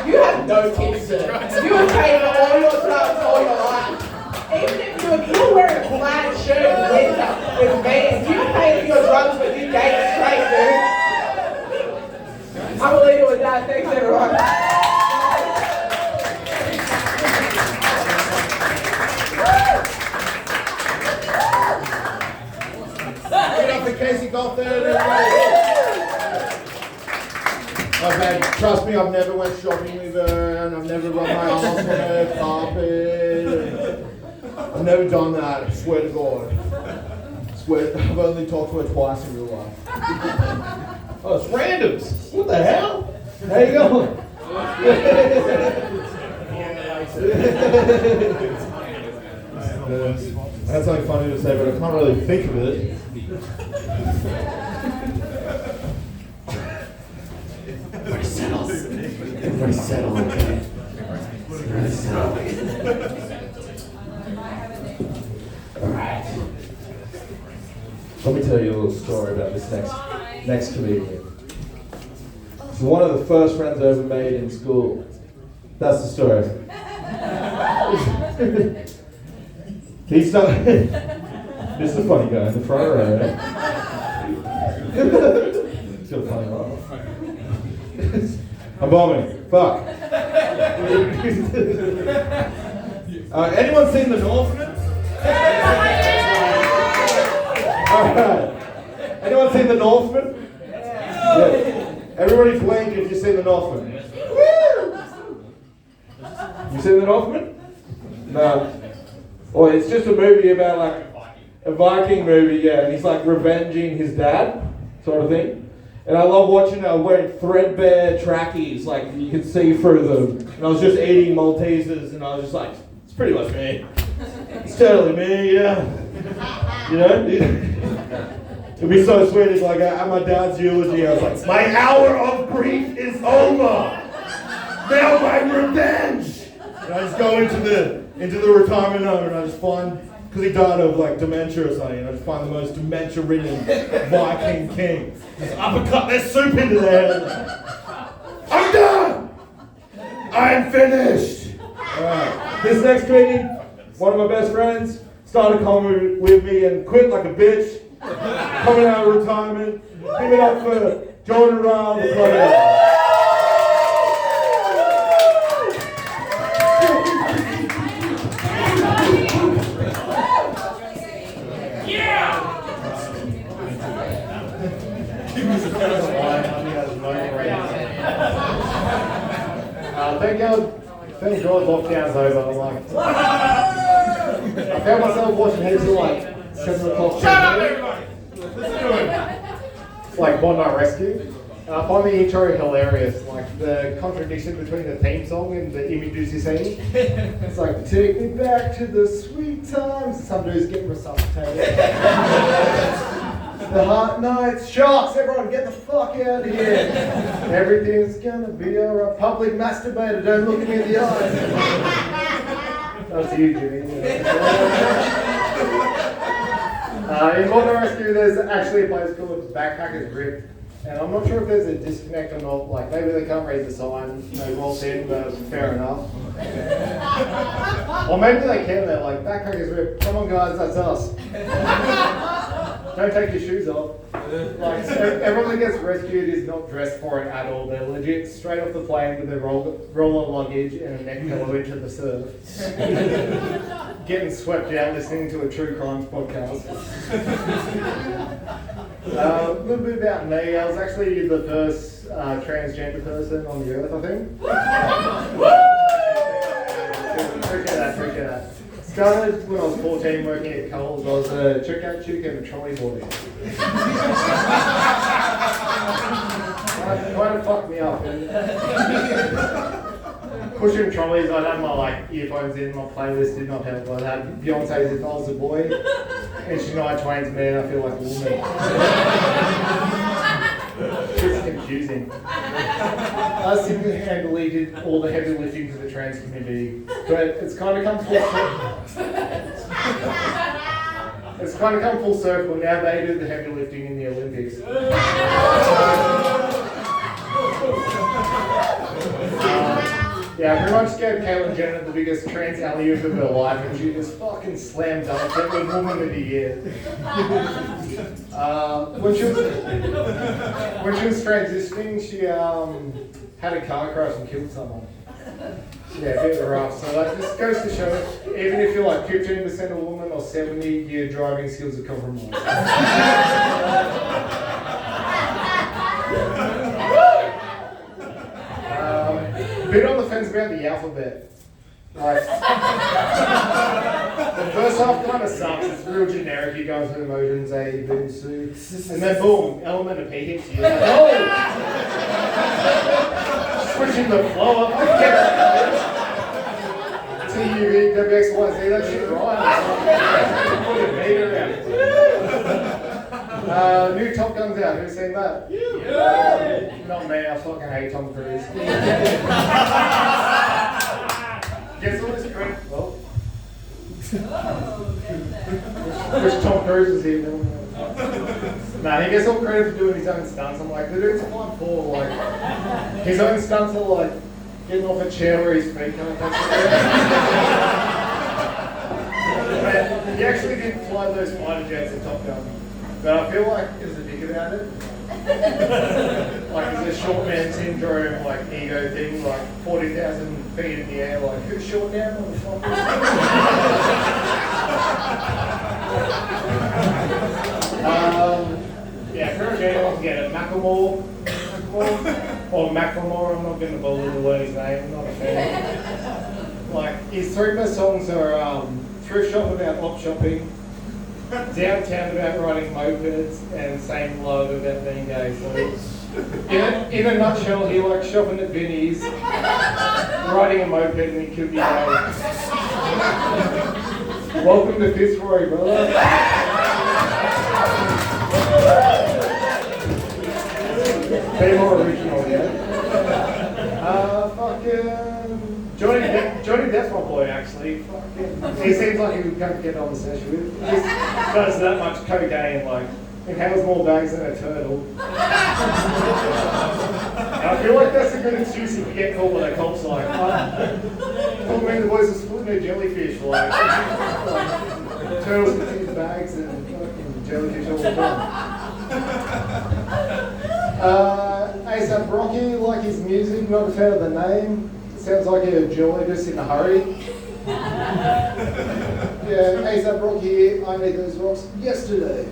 you you have no kids, sir. You would pay for all your drugs all your life. Even if you're wearing a plaid shirt in winter with bands, you pay for your drugs, but you gay it straight, dude. I'm gonna leave it with that. Thanks, everyone. Get up in Casey Golf there, everybody. Oh, man, trust me, I've never went shopping with her, and I've never rubbed my arms on her carpet. I've never done that, I swear to God. I've only talked to her twice in real life. Oh, it's randoms. What the hell? How you going? That's something funny to say, but I can't really think of it. Everybody settle, okay? Everybody settle. Alright. Let me tell you a little story about this next comedian. It's one of the first friends I ever made in school. That's the story. He's not. This is a funny guy in the front row, right? He's got a funny laugh. I'm bombing. Fuck. Anyone seen The Northman? Alright. Anyone seen The Northman? Yeah. Everybody blink if you've seen The Northman. You seen The Northman? No. Well, it's just a movie about like a Viking movie, yeah, and he's like revenging his dad, sort of thing. And I love watching wearing threadbare trackies, like you can see through them. And I was just eating Maltesers, and I was just like, it's pretty much me. It's totally me, yeah. You know? It'd be so sweet. It's like at my dad's eulogy, I was like, my hour of grief is over. Now my revenge. And I just go into the retirement home, and I just find, because he died of like dementia or something, and I just find the most dementia-ridden Viking king. Just uppercut their soup into their head. I'm done! I'm finished! Alright, this next comedian, one of my best friends, started comedy with me and quit like a bitch. Coming out of retirement. Give it up for Jordan Ryle, the brother. Thank God lockdown's over. I'm like, I found myself watching heaps of like 7 o'clock. Shut up, everybody! Like One Night Rescue. I find the intro hilarious, like the contradiction between the theme song and the images you see. It's like, take me back to the sweet times. Some dude's getting resuscitated. The hot nights, sharks, everyone get the fuck out of here. Everything's gonna be alright. Public masturbator, don't look at me in the eyes. That's you, Jimmy. In Modern Rescue, there's actually a place called Backpackers Grip. And I'm not sure if there's a disconnect or not. Like, maybe they can't read the sign, they walked in, but fair enough. Or maybe they can, they're like, Backpackers Grip, come on guys, that's us. Don't take your shoes off. Like, everyone that gets rescued is not dressed for it at all. They're legit straight off the plane with their roller luggage and a neck pillow into the surf. Getting swept out listening to a true crimes podcast. A little bit about me. I was actually the first transgender person on the earth, I think. Appreciate that. Started when I was 14 working at Coles. I was a checkout chick and a trolley boy. Kind of fucked me up. Pushing trolleys, I'd have my earphones in, my playlist did not help. I'd have Beyonce's If I Was a Boy, and Shania Twain's Man, I Feel Like a Woman. It's confusing. I single-handedly did all the heavy lifting for the trans community, but it's kind of come full circle. Now they do the heavy lifting in the Olympics. Yeah, I pretty much gave Caitlyn Jenner the biggest trans alley-oop of her life, and she just fucking slam dunked it with Woman of the Year. When she was transitioning, she had a car crash and killed someone. Yeah, a bit rough. So that just goes to show, even if you're like 15% a woman or 70%, your driving skills are compromised. A bit on the fence about the alphabet. Like, the first half kind of sucks. It's real generic. You go through emotions, A, B, C, and then boom, element of P hits you. Like, oh! Switching the flow up. T, U, V, W, X, Y, Z. That shit right. Put a meter around it. New Top Gun's out. Who's seen that? Not me. I fucking hate Tom Cruise. Gets all this credit. Well, wish Tom Cruise was here. Nah, he gets all credit for doing his own stunts. I'm like, the dude's 5'4". Like, his own stunts are like getting off a chair where his feet can't touch the He actually did fly those fighter jets in Top Gun. But I feel like there's a dick about it. Like there's a short man syndrome, like ego thing, like 40,000 feet in the air, like who's short now? Yeah, pretty much anyone can get it. Macklemore, or Macklemore, I'm not going to bother the word his name, I'm not a fan. Like, his three best songs are Thrift Shop about op shopping, Downtown about riding mopeds, and Same Love about being gay. So, in a nutshell, he likes shopping at Vinnie's, riding a moped, and he could be gay. Welcome to Fitzroy, brother. Be more original, yeah. Johnny Depp's my boy, actually. He seems like he would come get on the session with. He just does that much cocaine, like, inhales more bags than a turtle. I feel like that's a good excuse if you get caught by the cops, like, oh man, the boys are splitting their jellyfish, like turtles in his bags and fucking jellyfish all the time. A$AP Rocky, like his music, not a fan of the name. Sounds like a geologist in a hurry. Yeah, A$AP Rocky, I made those rocks yesterday.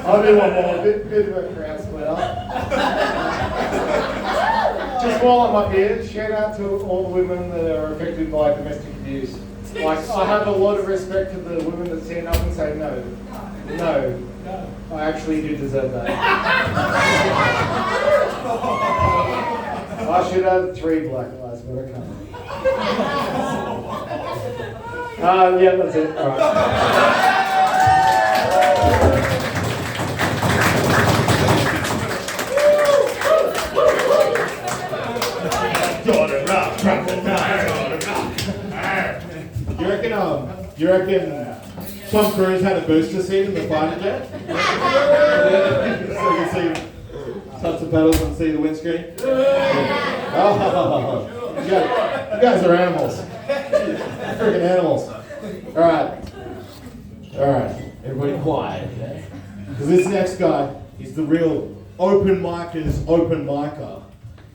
I'll do one more, bit of a crowd splitter. Just while I'm up here, shout out to all the women that are affected by domestic abuse. Like, I have a lot of respect for the women that stand up and say no. No. I actually do deserve that. I should have 3 black lives, but I can't. Yeah, that's it. All right. You reckon Tom Cruise had a booster seat in the fighter jet? So you can see touch the pedals and see the windscreen? Oh, you guys are animals. Freaking animals. Alright, everybody quiet, okay? Because this next guy, he's the real open micer's open micer.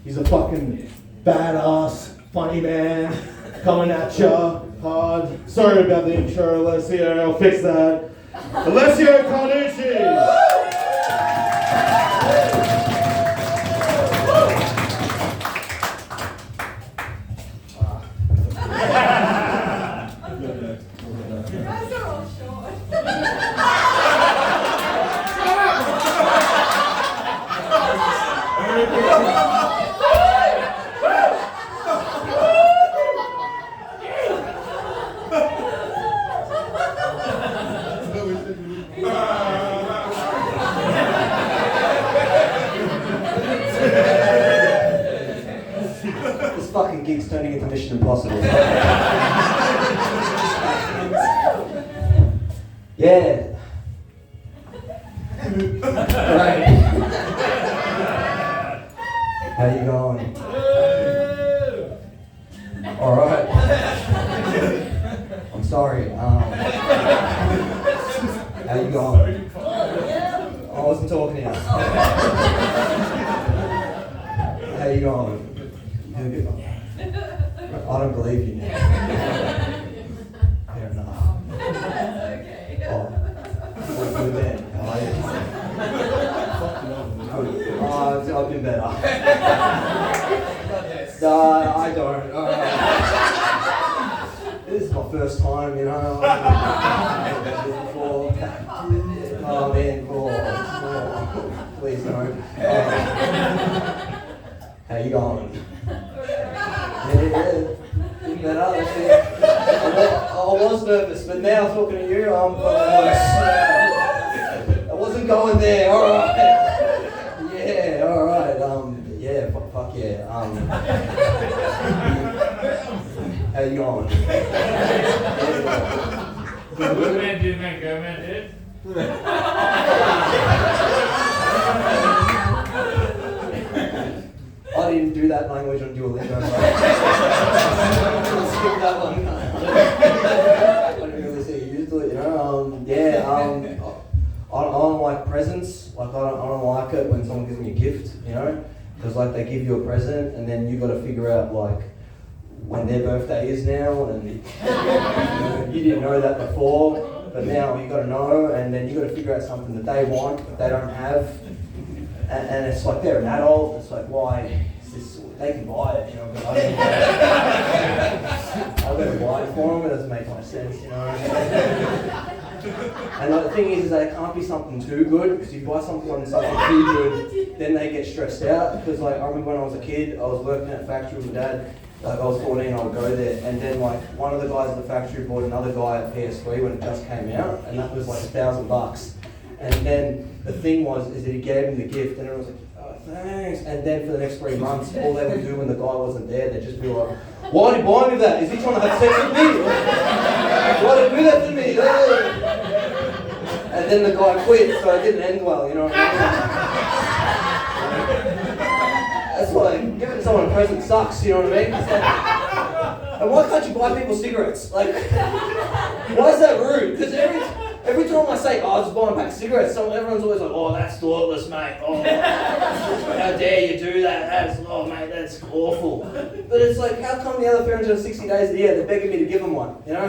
He's a fucking badass, funny man, coming at ya hard. Sorry about the intro, Alessio, I'll fix that. Alessio Carducci! This fucking gig's turning into Mission Impossible. Yeah. Right. How you going? All right. I'm sorry. How you going? I wasn't talking to you. How you going? I don't believe you. Fair enough. Oh, good then. How are you? I've been better. No, I don't. This is my first time, you know. I've never been this before. Oh man, please no. How you going? Yeah, better. I was nervous, but now talking to you, I'm worse. I wasn't going there. All right. Yeah. All right. Yeah. Fuck yeah. How you going? Good man, dude, man. Go, man, dude. I didn't do that language on Duolingo. Skip that one. I didn't really see you used to it, you know. I don't like presents. Like I don't like it when someone gives me a gift, you know, because like they give you a present and then you got to figure out like when their birthday is now, and you didn't know that before, but now you got to know, and then you got to figure out something that they want but they don't have. And it's like they're an adult, it's like, why is this, they can buy it, you know, but I've got to buy it for them, it doesn't make much sense, you know. And like, the thing is that it can't be something too good, because if you buy something too good, then they get stressed out, because like, I remember when I was a kid, I was working at a factory with my dad, like I was 14, I would go there, and then like, one of the guys at the factory bought another guy at PS3 when it just came out, and that was like $1,000. And then the thing was, is that he gave him the gift, and everyone was like, oh, thanks. And then for the next 3 months, all they would do when the guy wasn't there, they'd just be like, why did he buy me that? Is he trying to have sex with me? Why did he do that to me? And then the guy quit, so it didn't end well, you know what I mean? That's like, giving someone a present sucks, you know what I mean? It's like, and why can't you buy people cigarettes? Like, why is that rude? Because every time I say, oh, I was buying a pack of cigarettes, everyone's always like, oh, that's thoughtless, mate. Oh, how dare you do that? Oh, mate, that's awful. But it's like, how come the other 360 days of the year, they're begging me to give them one, you know?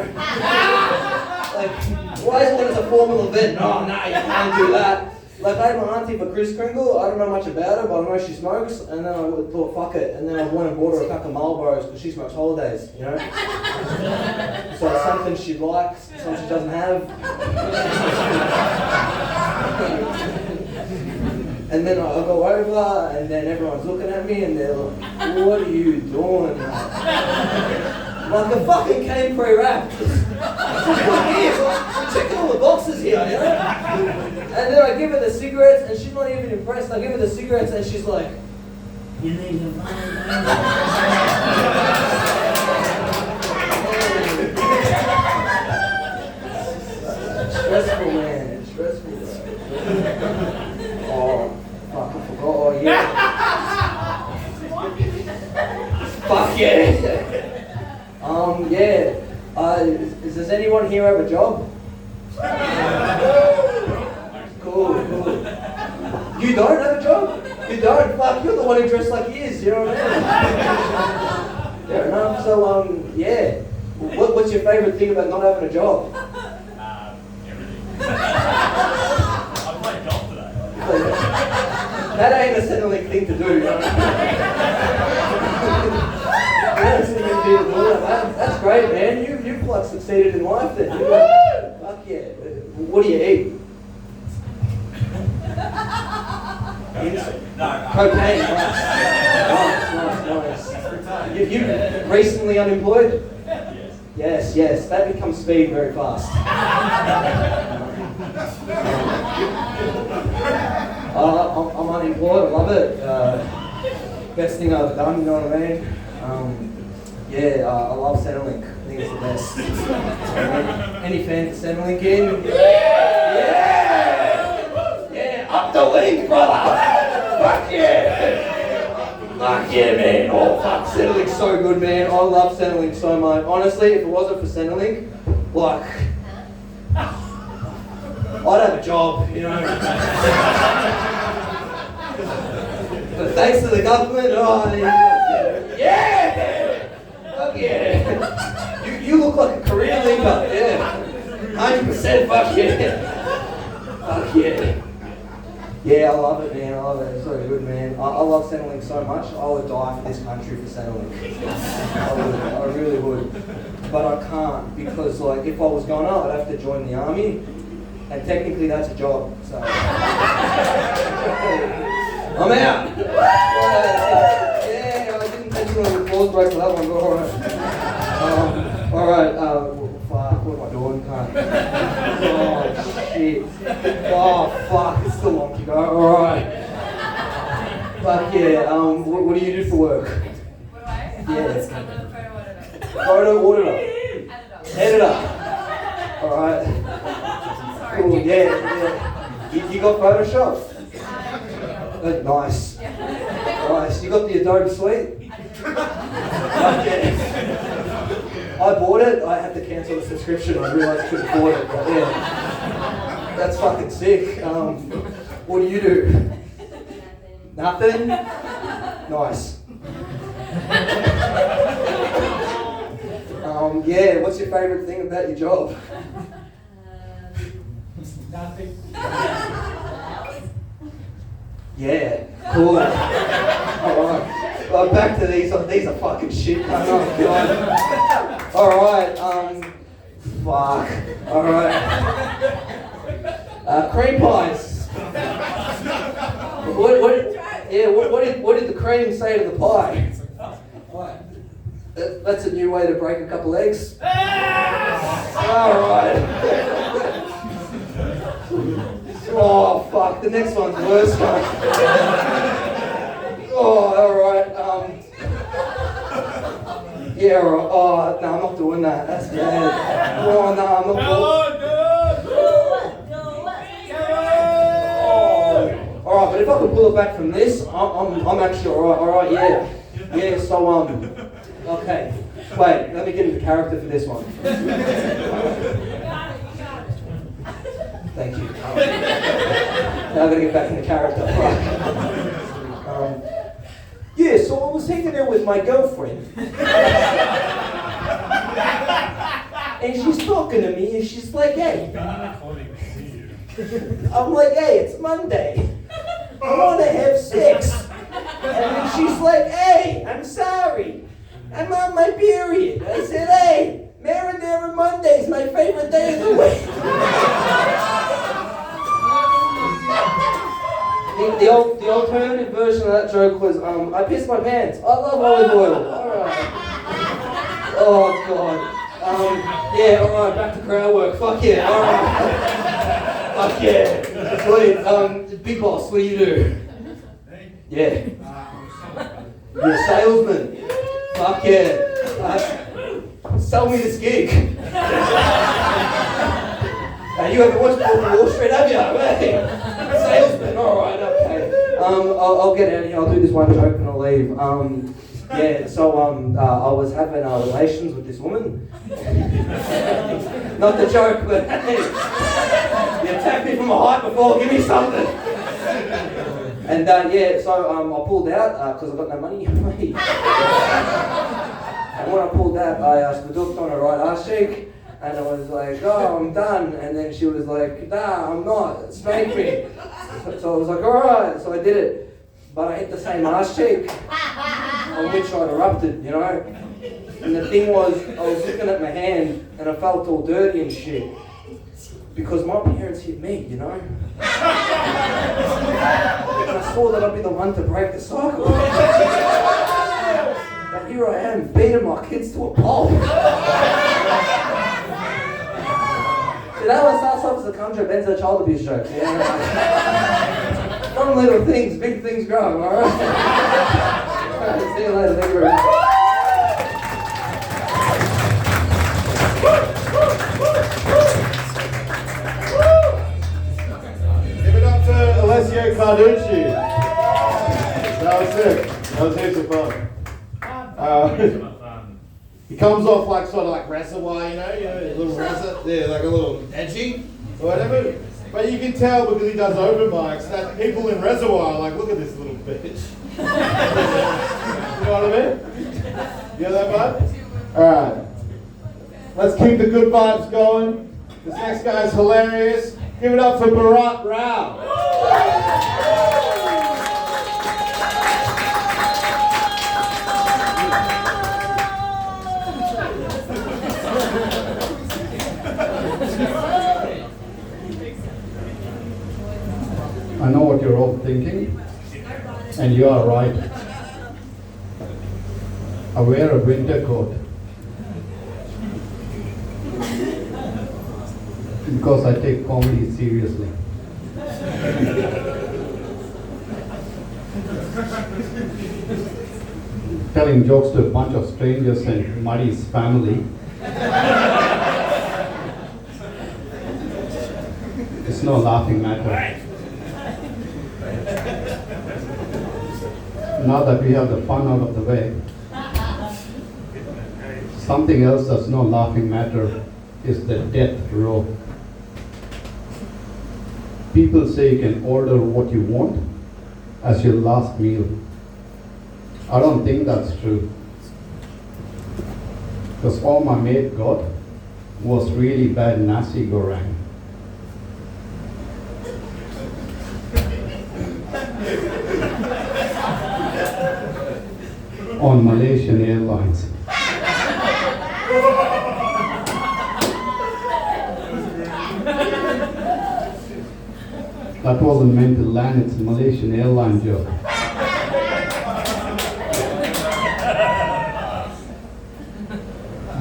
Like, why is it when it's a formal event? Oh, no, you can't do that. Like, I had my auntie for Kris Kringle. I don't know much about her, but I know she smokes. And then I thought, fuck it. And then I went and bought her a pack of Marlboros because she smokes holidays, you know? So it's something she likes, something she doesn't have. And then I go over, and then everyone's looking at me, and they're like, what are you doing? Like, the fucking came pre-wrapped. I'm checking all the boxes here, you know? And then I give her the cigarettes, and she's not even impressed. I give her the cigarettes, and she's like, you need to stressful, man. It's stressful, bro. Oh, fuck, I forgot. Oh, yeah. Fuck yeah. Yeah. Is there Does anyone here have a job? Cool. You don't have a job? You don't? Fuck, you're the one who dressed like he is, you know what I mean? Fair enough. So, yeah. What's your favourite thing about not having a job? Everything. I played golf today. That ain't a Centrelink thing to do, you know? That's great, man. You've like succeeded in life then. Fuck yeah. What do you eat? Cocaine. Nice. You recently unemployed? Yes. That becomes speed very fast. I'm unemployed. I love it. Best thing I've done. You know what I mean? I love Centrelink. I think it's the best. Any fans of Centrelink in? Yeah! Up the link, brother! Fuck yeah, man! Oh, fuck, Centrelink's so good, man. I love Centrelink so much. Honestly, if it wasn't for Centrelink, like, I'd have a job, you know? But thanks to the government, fuck yeah! You look like a career leader, yeah. 100%, fuck yeah. Fuck yeah. Yeah, I love it, man. I love it. It's so good, man. I love Centrelink so much. I would die for this country for Centrelink. I really would. But I can't because, like, if I was gonna, I'd have to join the army, and technically that's a job. So I'm out. Yeah, I didn't mention an applause break for that one. But all right. Fuck, what am I doing? Oh, shit. Oh, fuck, it's still long to go. Alright. Fuck yeah, what do you do for work? What do I? Yeah. I'm a Photo auditor. Editor. Alright. Sorry. Cool, yeah. You got Photoshop? Nice. Nice. You got the Adobe Suite? Fuck yeah. I bought it, I had to cancel the subscription, I realised I couldn't afford it, but yeah. That's fucking sick. What do you do? Nothing? Nice. Yeah, what's your favourite thing about your job? Nothing. Yeah, cool. Alright. Well, back to these are fucking shit. Oh, God. Alright, fuck. Alright. Cream pies. What did the cream say to the pie? That's a new way to break a couple eggs. Alright. Oh, fuck. The next one's worse, man. Oh, alright. Yeah, alright. Oh, no, I'm not doing that. That's bad. Oh, no, I'm not Oh. Alright, but if I can pull it back from this, I'm actually alright. Alright, yeah. Yeah, so, okay. Wait, let me get into character for this one. Thank you. Now I've got to get back into character. Yeah, so I was hanging out with my girlfriend. And she's talking to me and she's like, hey. I'm like, hey, it's Monday. I want to have sex. And then she's like, hey, I'm sorry. I'm on my period. I said, hey, Marinara Monday's my favorite day of the week. The alternative version of that joke was, I pissed my pants. I love olive oil. Alright. Oh, God. Yeah, alright, back to crowd work. Fuck yeah, alright. Fuck yeah. Sweet. Big boss, what do you do? Yeah. You're a salesman. Fuck yeah. Sell me this gig. You haven't watched Wall Street, have you? Hey, salesman. All right, okay. I'll get out of here. I'll do this one joke and I'll leave. Yeah, so I was having relations with this woman. Not the joke, but hey, you attacked me from a height before, give me something. And yeah, so I pulled out because I got no money. And when I pulled out, I stood on her right ass cheek, and I was like, oh, I'm done. And then she was like, nah, I'm not, spank me. So I was like, alright, so I did it. But I hit the same ass cheek, on which I erupted, you know. And the thing was, I was looking at my hand, and I felt all dirty and shit. Because my parents hit me, you know. And I saw that I'd be the one to break the cycle. But here I am, beating my kids to a pulp. See, that one starts off as a conjure, ends a child abuse joke. Yeah? From little things, big things grow, alright? Alright, see you later, thank you very much. Give it up to Alessio Carducci. That was sick. That was heaps of fun. He comes off like sort of like reservoir, you know, a little reservoir, yeah, like a little edgy or whatever. But you can tell because he does open mics that people in reservoir are like, look at this little bitch. You know what I mean? You know that vibe? Alright. Let's keep the good vibes going. This next guy is hilarious. Give it up for Bharat Rao. I know what you're all thinking, and you are right. I wear a winter coat because I take comedy seriously. Telling jokes to a bunch of strangers and Muddy's family it's no laughing matter. Now that we have the fun out of the way, something else that's no laughing matter is the death row. People say you can order what you want as your last meal. I don't think that's true. Because all my mate got was really bad nasi goreng. On Malaysian Airlines. That wasn't meant to land, it's a Malaysian airline joke.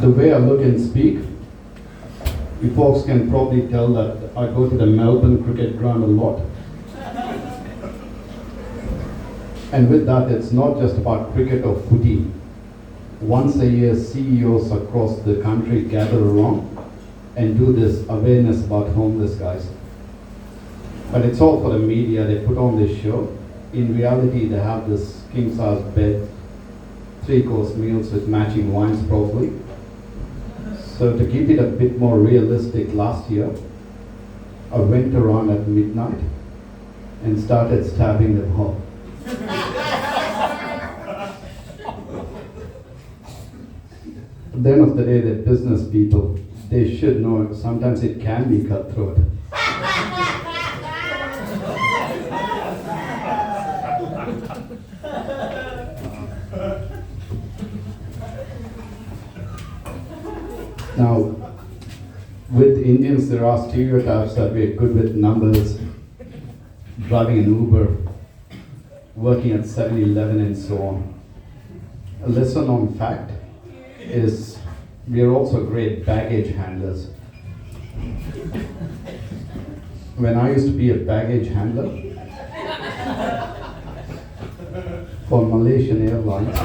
The way I look and speak, you folks can probably tell that I go to the Melbourne cricket ground a lot. And with that, it's not just about cricket or footy. Once a year, CEOs across the country gather around and do this awareness about homeless guys. But it's all for the media. They put on this show. In reality, they have this king-size bed, 3-course meals with matching wines probably. So to keep it a bit more realistic, last year, I went around at midnight and started stabbing them all. At the end of the day, they're business people. They should know sometimes it can be cutthroat. Now, with Indians, there are stereotypes that we're good with numbers, driving an Uber, working at 7-Eleven and so on. A lesser known fact is we are also great baggage handlers. When I used to be a baggage handler for Malaysian Airlines,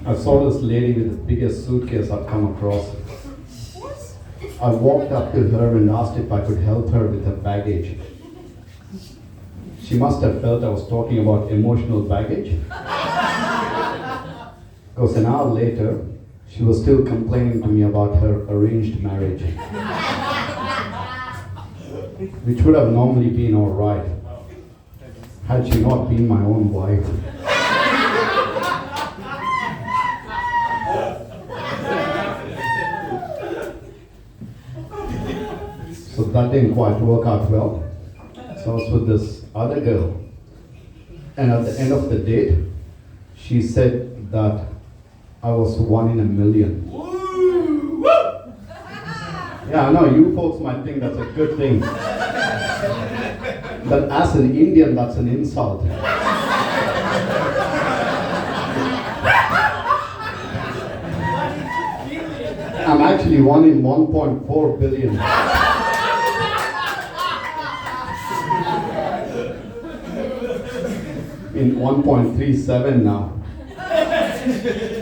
I saw this lady with the biggest suitcase I've come across. I walked up to her and asked if I could help her with her baggage. She must have felt I was talking about emotional baggage. Because an hour later, she was still complaining to me about her arranged marriage. Which would have normally been alright, had she not been my own wife. So that didn't quite work out well. So I was with this other girl. And at the end of the date, she said that I was 1 in a million. Yeah, I know you folks might think that's a good thing. But as an Indian, that's an insult. I'm actually 1 in 1.4 billion. In 1.37 now.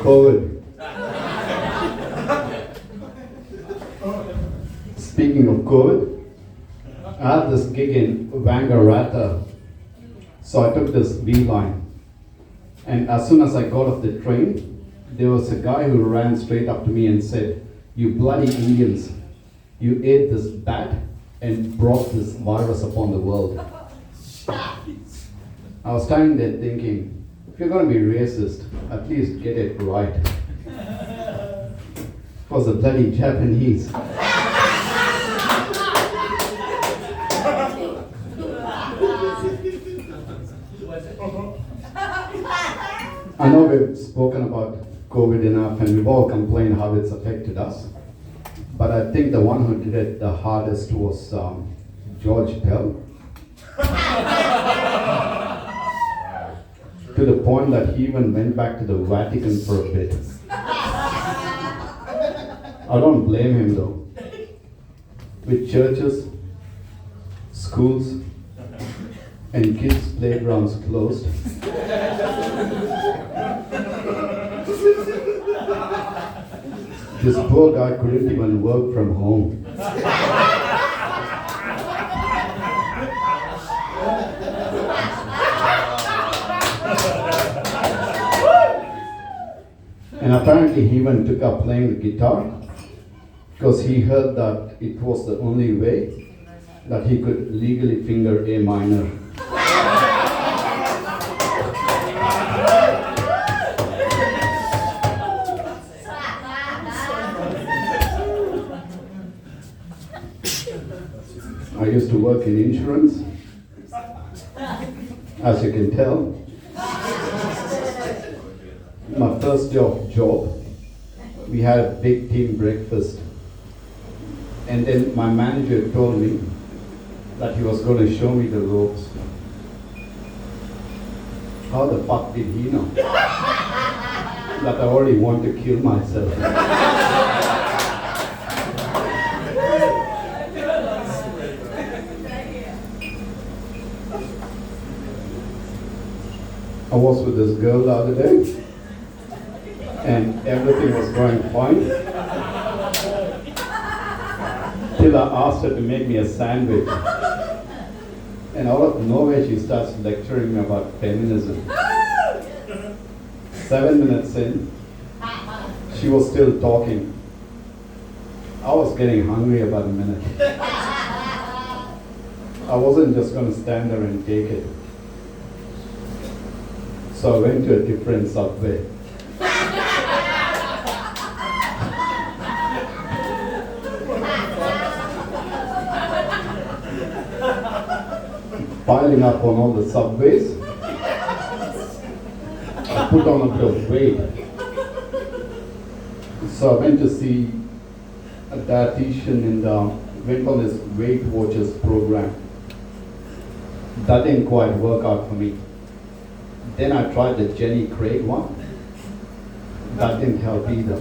COVID. Speaking of COVID, I had this gig in Wangaratta. So I took this V line. And as soon as I got off the train, there was a guy who ran straight up to me and said, "You bloody Indians, you ate this bat and brought this virus upon the world." I was standing there thinking, if you're going to be racist, at least get it right. It was the bloody Japanese. I know we've spoken about COVID enough and we've all complained how it's affected us. But I think the one who did it the hardest was George Pell. To the point that he even went back to the Vatican for a bit. I don't blame him though. With churches, schools, and kids' playgrounds closed, this poor guy couldn't even work from home. And apparently he even took up playing the guitar because he heard that it was the only way that he could legally finger A minor. I used to work in insurance, as you can tell. My first job, we had a big team breakfast. And then my manager told me that he was going to show me the ropes. How the fuck did he know that I already want to kill myself? I was with this girl the other day, and everything was going fine. Till I asked her to make me a sandwich. And out of nowhere, she starts lecturing me about feminism. 7 minutes in, she was still talking. I was getting hungry about a minute. I wasn't just going to stand there and take it. So I went to a different subway. Piling up on all the subways, I put on a bit of weight. So I went to see a dietitian and went on this Weight Watchers program. That didn't quite work out for me. Then I tried the Jenny Craig one. That didn't help either.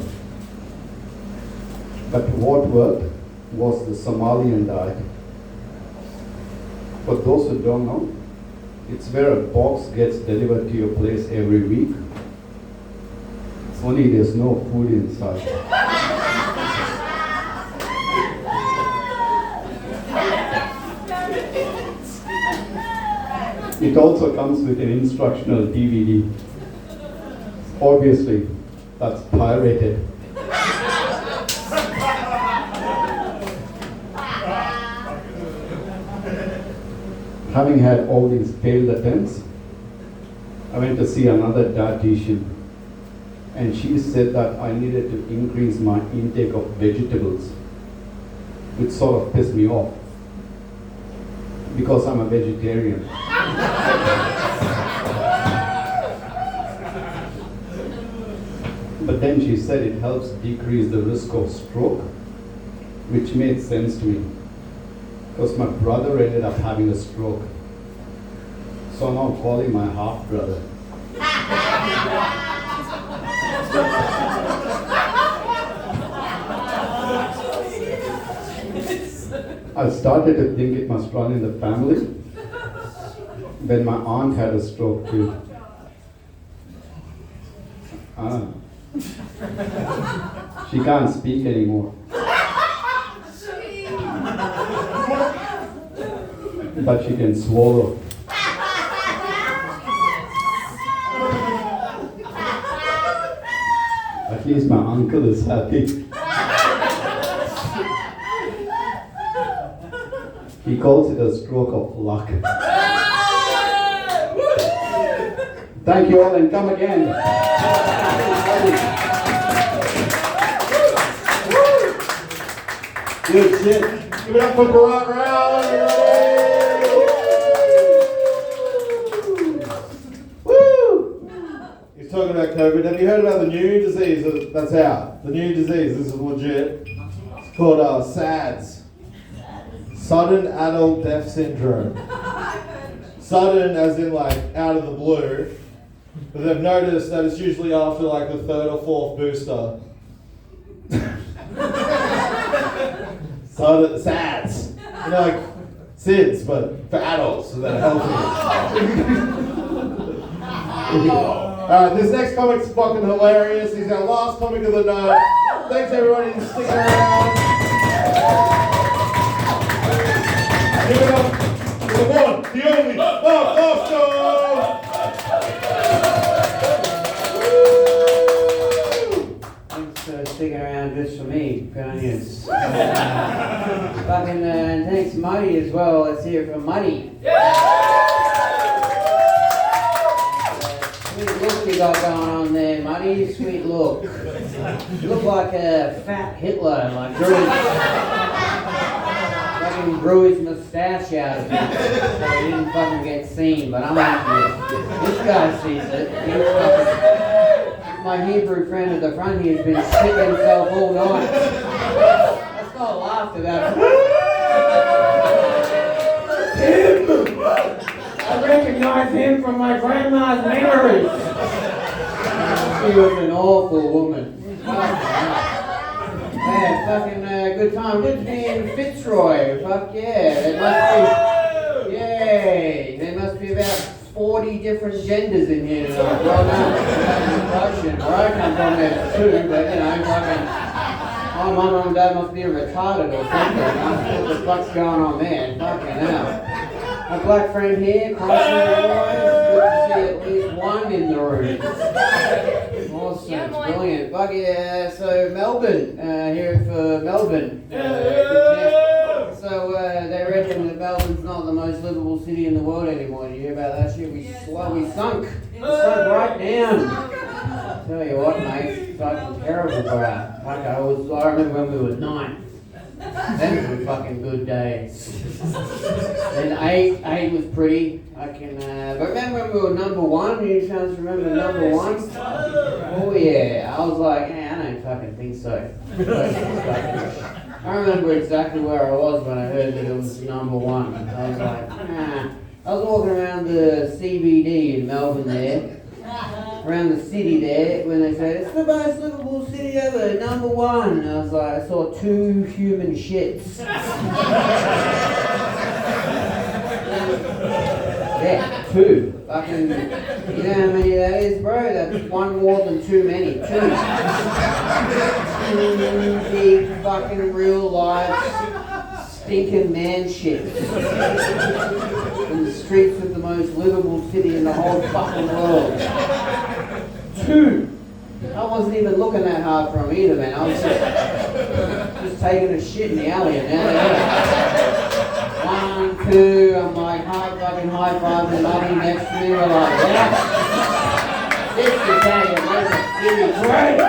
But what worked was the Somalian diet. For those who don't know, it's where a box gets delivered to your place every week. Only there's no food inside. It also comes with an instructional DVD. Obviously, that's pirated. Having had all these failed attempts, I went to see another dietitian, and she said that I needed to increase my intake of vegetables, which sort of pissed me off because I'm a vegetarian. But then she said it helps decrease the risk of stroke, which made sense to me because my brother ended up having a stroke. So now I'm calling my half brother. I started to think it must run in the family when my aunt had a stroke too. She can't speak anymore. But she can swallow. At least my uncle is happy. He calls it a stroke of luck. Thank you all and come again. Good shit. Give it up for Barack Rao, everybody! Woo! He's talking about COVID. Have you heard about the new disease that's out? The new disease, this is legit. It's called SADS. Sudden Adult Death Syndrome. Sudden as in like out of the blue. But they've noticed that it's usually after like the third or fourth booster. So SADS, you know, like SIDS, but for adults, so they're healthy. Alright, this next comic's fucking hilarious. He's our last comic of the night. Thanks everybody for sticking around. Give it up for the one, the only, Mark Oscar! Thanks for sticking around just for me, Pioneers. Fucking thanks Muddy as well. Let's hear it from Muddy. Sweet look you got going on there, Muddy. Sweet look. You look like a fat Hitler, like grew his moustache out of it, so he didn't fucking get seen, but I'm happy. This guy sees it. My Hebrew friend at the front here has been shitting himself all night. That's not laughed about. Him! I recognize him from my grandma's memories. She was an awful woman. Yeah, fucking good time. Good to be in Fitzroy. Fuck yeah. There must be about 40 different genders in here tonight. Well done. Where I come from there's two, but you know, fucking my mum and dad must be retarded or something. I don't know what the fuck's going on there. Fucking hell. A black friend here, Carson Roy. Good to see at least one in the room. Awesome, yeah, brilliant. Fuck yeah, so Melbourne, here for Melbourne. So they reckon that Melbourne's not the most livable city in the world anymore. Did you hear about that shit? We sunk. We sunk right down. Tell you what, mate, it's fucking terrible, bro. Fuck, I remember when we were 9. Them were fucking good days. And 8 was pretty. I can, but remember when we were number 1? You guys remember number 1? Oh yeah. I was like, I don't fucking think so. I remember exactly where I was when I heard that it was number 1. I was like, I was walking around the CBD in Melbourne there. Around the city there, when they said, it's the most livable city ever, number 1. And I was like, I saw 2 human shits. Yeah, 2. Fucking, you know how many that is, bro? That's 1 more than too many. 2. 2 big fucking real life stinking man shit. The in the streets of the most livable city in the whole fucking world. 2. I wasn't even looking that hard for him either, man. I was just taking a shit in the alley and now they're 1, 2, I'm like high fiving Mummy next to me. We're like, yeah. This is how you make a city great.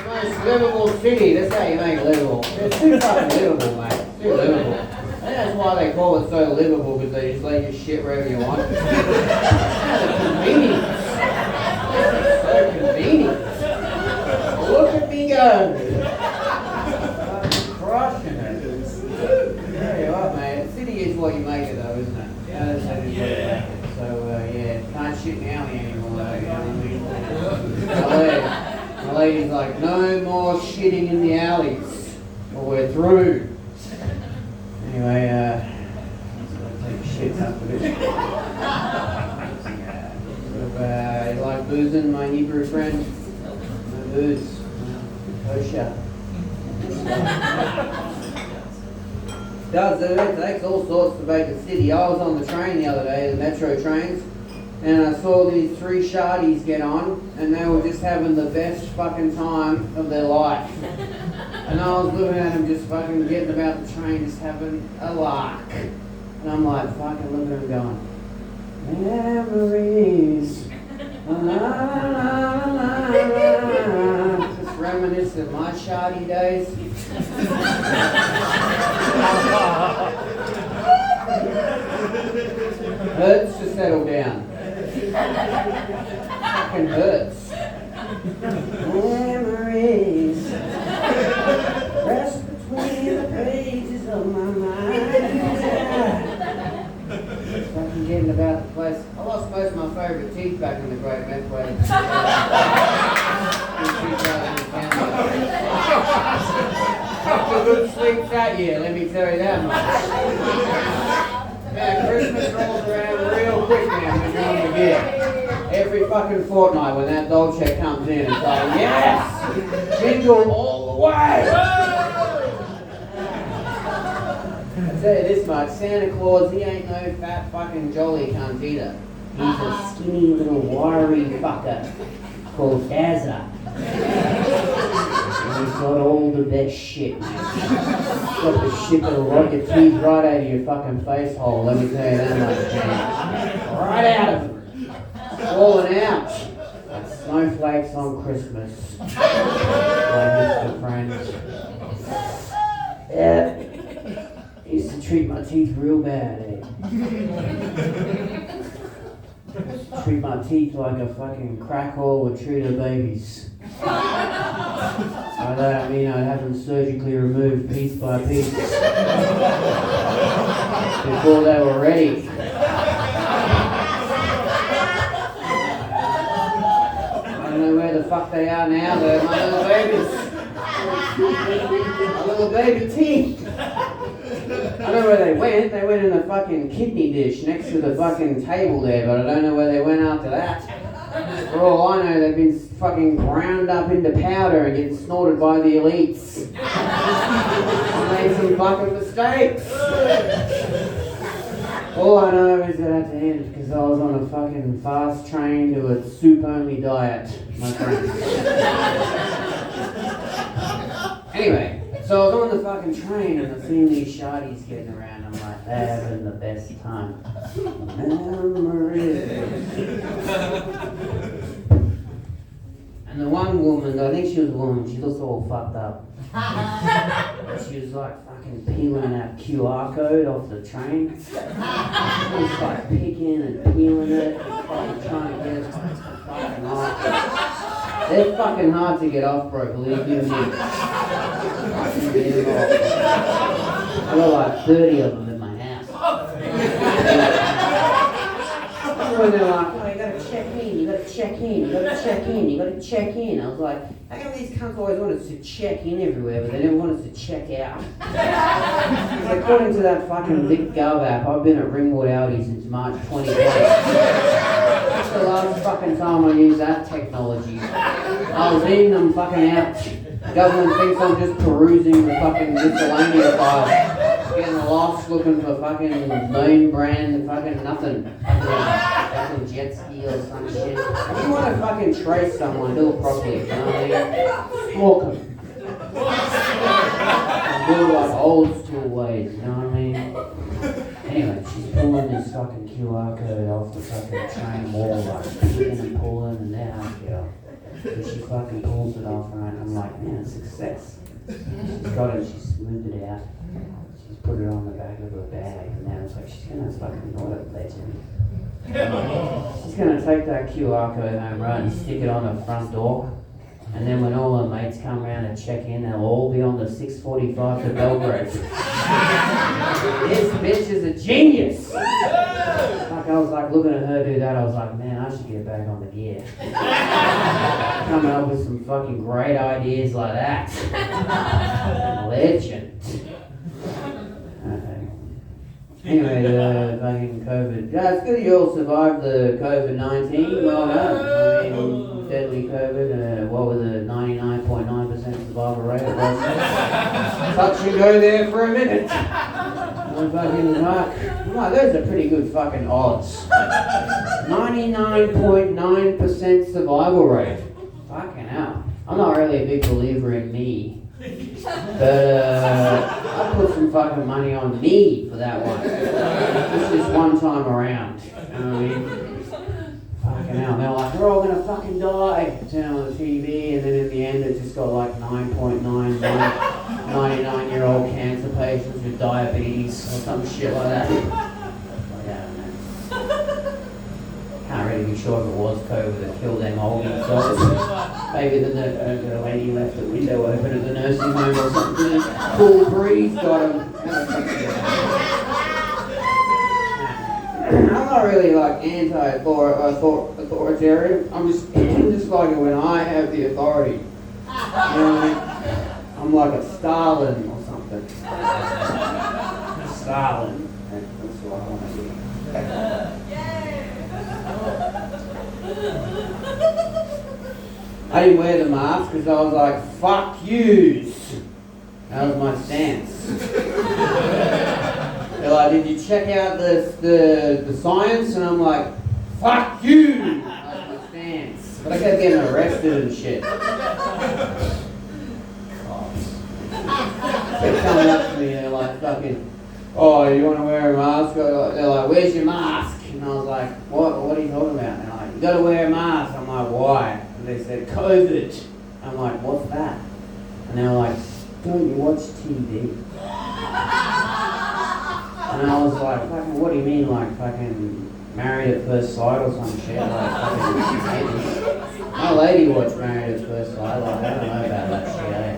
Most livable city. That's how you make it livable. It's too fucking livable, mate. It's too livable. And that's why they call it so livable, because they just let you shit wherever you want. It's convenient. So convenient. Look at me go. I'm crushing it. There you are, mate. The city is what you make it, though, isn't it? Yeah, that's how it is what you make it. So, yeah, can't shit in the alley anymore, though, you know what I mean? My lady's like, no more shitting in the alleys, or we're through. Anyway, let's take shits after this. You like boozing, my Hebrew friend? No booze. Kosher. It takes all sorts to make a city. I was on the train the other day, the metro trains, and I saw these 3 shardies get on, and they were just having the best fucking time of their life. And I was looking at them just fucking getting about the train, just having a lark. And I'm like, fucking looking at them going, memories. La, la, la, la, la. Just reminiscing of my shardy days. Hurts to settle down. Fucking hurts. Memories rest between the pages of my mind. Fucking getting about the place. I lost most of my favourite teeth back in the Great Meth Way. Took a good sleep that year, let me tell you that much. Man, Christmas rolls around real quick now when you're on the gear. Every fucking fortnight when that Dolce comes in, it's like, yes! Jingle all the way! I'll tell you this much, Santa Claus, he ain't no fat fucking jolly cunt either. He's a skinny little wiry fucker called Dazza. And he's got all the best shit, mate. He's got the shit that'll rot your teeth right out of your fucking face hole, let me tell you that much, man. Right out of it. Falling out. Like snowflakes on Christmas. My Mr. Friends. Yeah. He used to treat my teeth real bad, eh? Treat my teeth like a fucking crack whore would treat her babies. By that I mean I'd have them surgically removed piece by piece before they were ready. I don't know where the fuck they are now though, my little babies. My little baby teeth. I know where they went. They went in the fucking kidney dish next to the fucking table there, but I don't know where they went after that. For all I know, they've been fucking ground up into powder and getting snorted by the elites. I made some fucking mistakes. All I know is that at the end, because I was on a fucking fast train to a soup-only diet, my friends. Anyway. So I was on the fucking train and I seen these shardies getting around. I'm like, they're having the best time. Memories. And the one woman, I think she was a woman, she looks all fucked up. She was like fucking peeling that QR code off the train. She was like picking and peeling it, like trying to get it fucking off. They're fucking hard to get off, bro, believe you me. I've got like 30 of them in my house. When they're like, oh, you gotta check in, you gotta check in, you gotta check in, you gotta check in. I was like, how come these cunts always want us to check in everywhere, but they never want us to check out? According to that fucking LickGov app, I've been at Ringwood Audi since March 2020. That's the last fucking time I used that technology. I was in, I'm fucking out. The government thinks I'm just perusing the fucking miscellanea file, getting a bluffs looking for fucking name brand, fucking nothing. Fucking jet ski or some shit. If you want to fucking trace someone, do it properly, you know what I mean? Stalk them. Do it like old school ways, you know what I mean? Anyway, she's pulling this fucking QR code off the fucking train wall, like pulling and pulling, and then I get off. So she fucking pulls it off, and I'm like, man, success. She's got it, she's smoothed it out. She's put it on the back of her bag, and now it's like she's gonna fucking what a legend. She's gonna take that QR code home, right, and stick it on her front door. And then when all her mates come around and check in, they'll all be on the 6:45 to Belgrade. This bitch is a genius! Like I was like looking at her do that, I was like, man, I should get back on the gear. Coming up with some fucking great ideas like that. Legend. Anyway, the fucking COVID. Yeah, it's good you all survived the COVID-19. Well done. I mean, deadly COVID. What was it? 99.9% survival rate. It was. Touch and go there for a minute. Fucking fuck. Wow, those are pretty good fucking odds. 99.9% survival rate. Fucking hell. I'm not really a big believer in me. But I put some fucking money on me for that one. Just one time around. You know what I mean? Fucking hell. They're like, they're all gonna fucking die. Turn on the TV, and then in the end it just got like 99-year-old cancer patients with diabetes or some shit like that. Like, I don't know. Can't really be sure if it was COVID that killed them old themselves. Maybe the lady left the window open at the nursing home or something. Cool breeze got them. I'm not really like anti-authoritarian. I'm just like when I have the authority. You know what I mean? I'm like a Stalin or something. Stalin. That's what I want to be. I didn't wear the mask because I was like, fuck yous. That was my stance. They're like, did you check out the science? And I'm like, fuck you. That was my stance. But I kept getting arrested and shit. Cops. Kept coming up to me, they're like, fucking, oh, you want to wear a mask? They're like, where's your mask? And I was like, what are you talking about? And they're like, you got to wear a mask. I'm like, why? And they said, COVID. I'm like, what's that? And they were like, don't you watch TV? And I was like, fucking, what do you mean, like, fucking Married at First Sight or some shit? Like, fucking, my lady watched Married at First Sight. Like, I don't know about that shit, eh?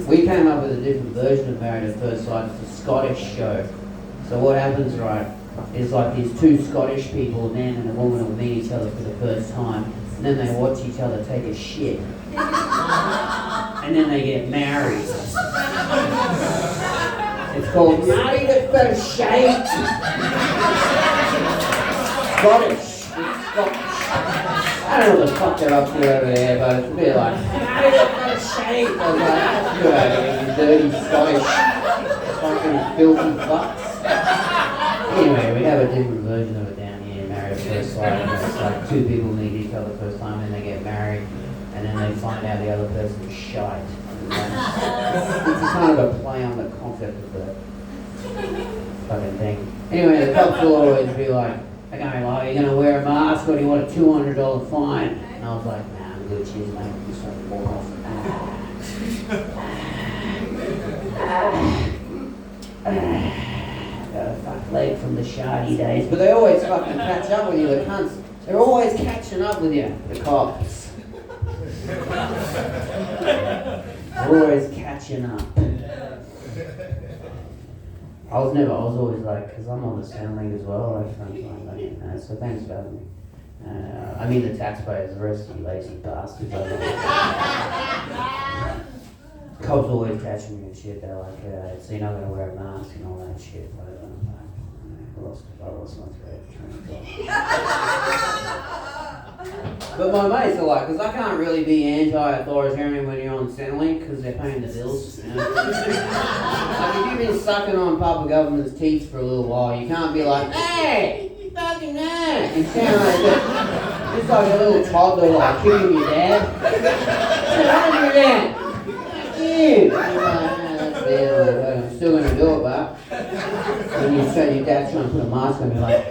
We came up with a different version of Married at First Sight. It's a Scottish show. So what happens, right, is like these two Scottish people, a man and a woman, will meet each other for the first time, and then they watch each other take a shit. And then they get married. It's called Married at First Sight. Scottish. It's Scottish. I don't know what the fuck they're up to over there, but it's a bit like, Married at First Sight. I was like, that's good over here, you dirty Scottish fucking filthy fucks. Anyway, we have a different version of it down here, Married at First Sight. It's like two people meet each other first time, and they get married, and then they find out the other person's shite. It's kind of a play on the concept of the fucking thing. Anyway, the cops will always be like, they're going like, are you going to wear a mask or do you want a $200 fine? And I was like, nah, I'm good, cheers, mate. Just like walk off. Got a fuck leg from the shardy days. But they always fucking catch up with you, the cunts. They're always catching up with you, the cops. Always catching up. I was always like, because I'm on the sound league as well, like, so thanks for having me. I mean the taxpayers, the rest of you lazy bastards. Cops always catching me and shit, they're like, so you're not going to wear a mask and all that shit, whatever. I lost my thread. But my mates are like, because I can't really be anti-authoritarian when you're on Centrelink because they're paying the bills. You know? Like if you've been sucking on Papa Government's teeth for a little while, you can't be like, hey, you fucking that. You sound like that. Just like a little toddler like kicking your dad. Don't do that. You're like, that's bad. I'm still going to do it, but when you say your dad's trying to put a mask on, you're like,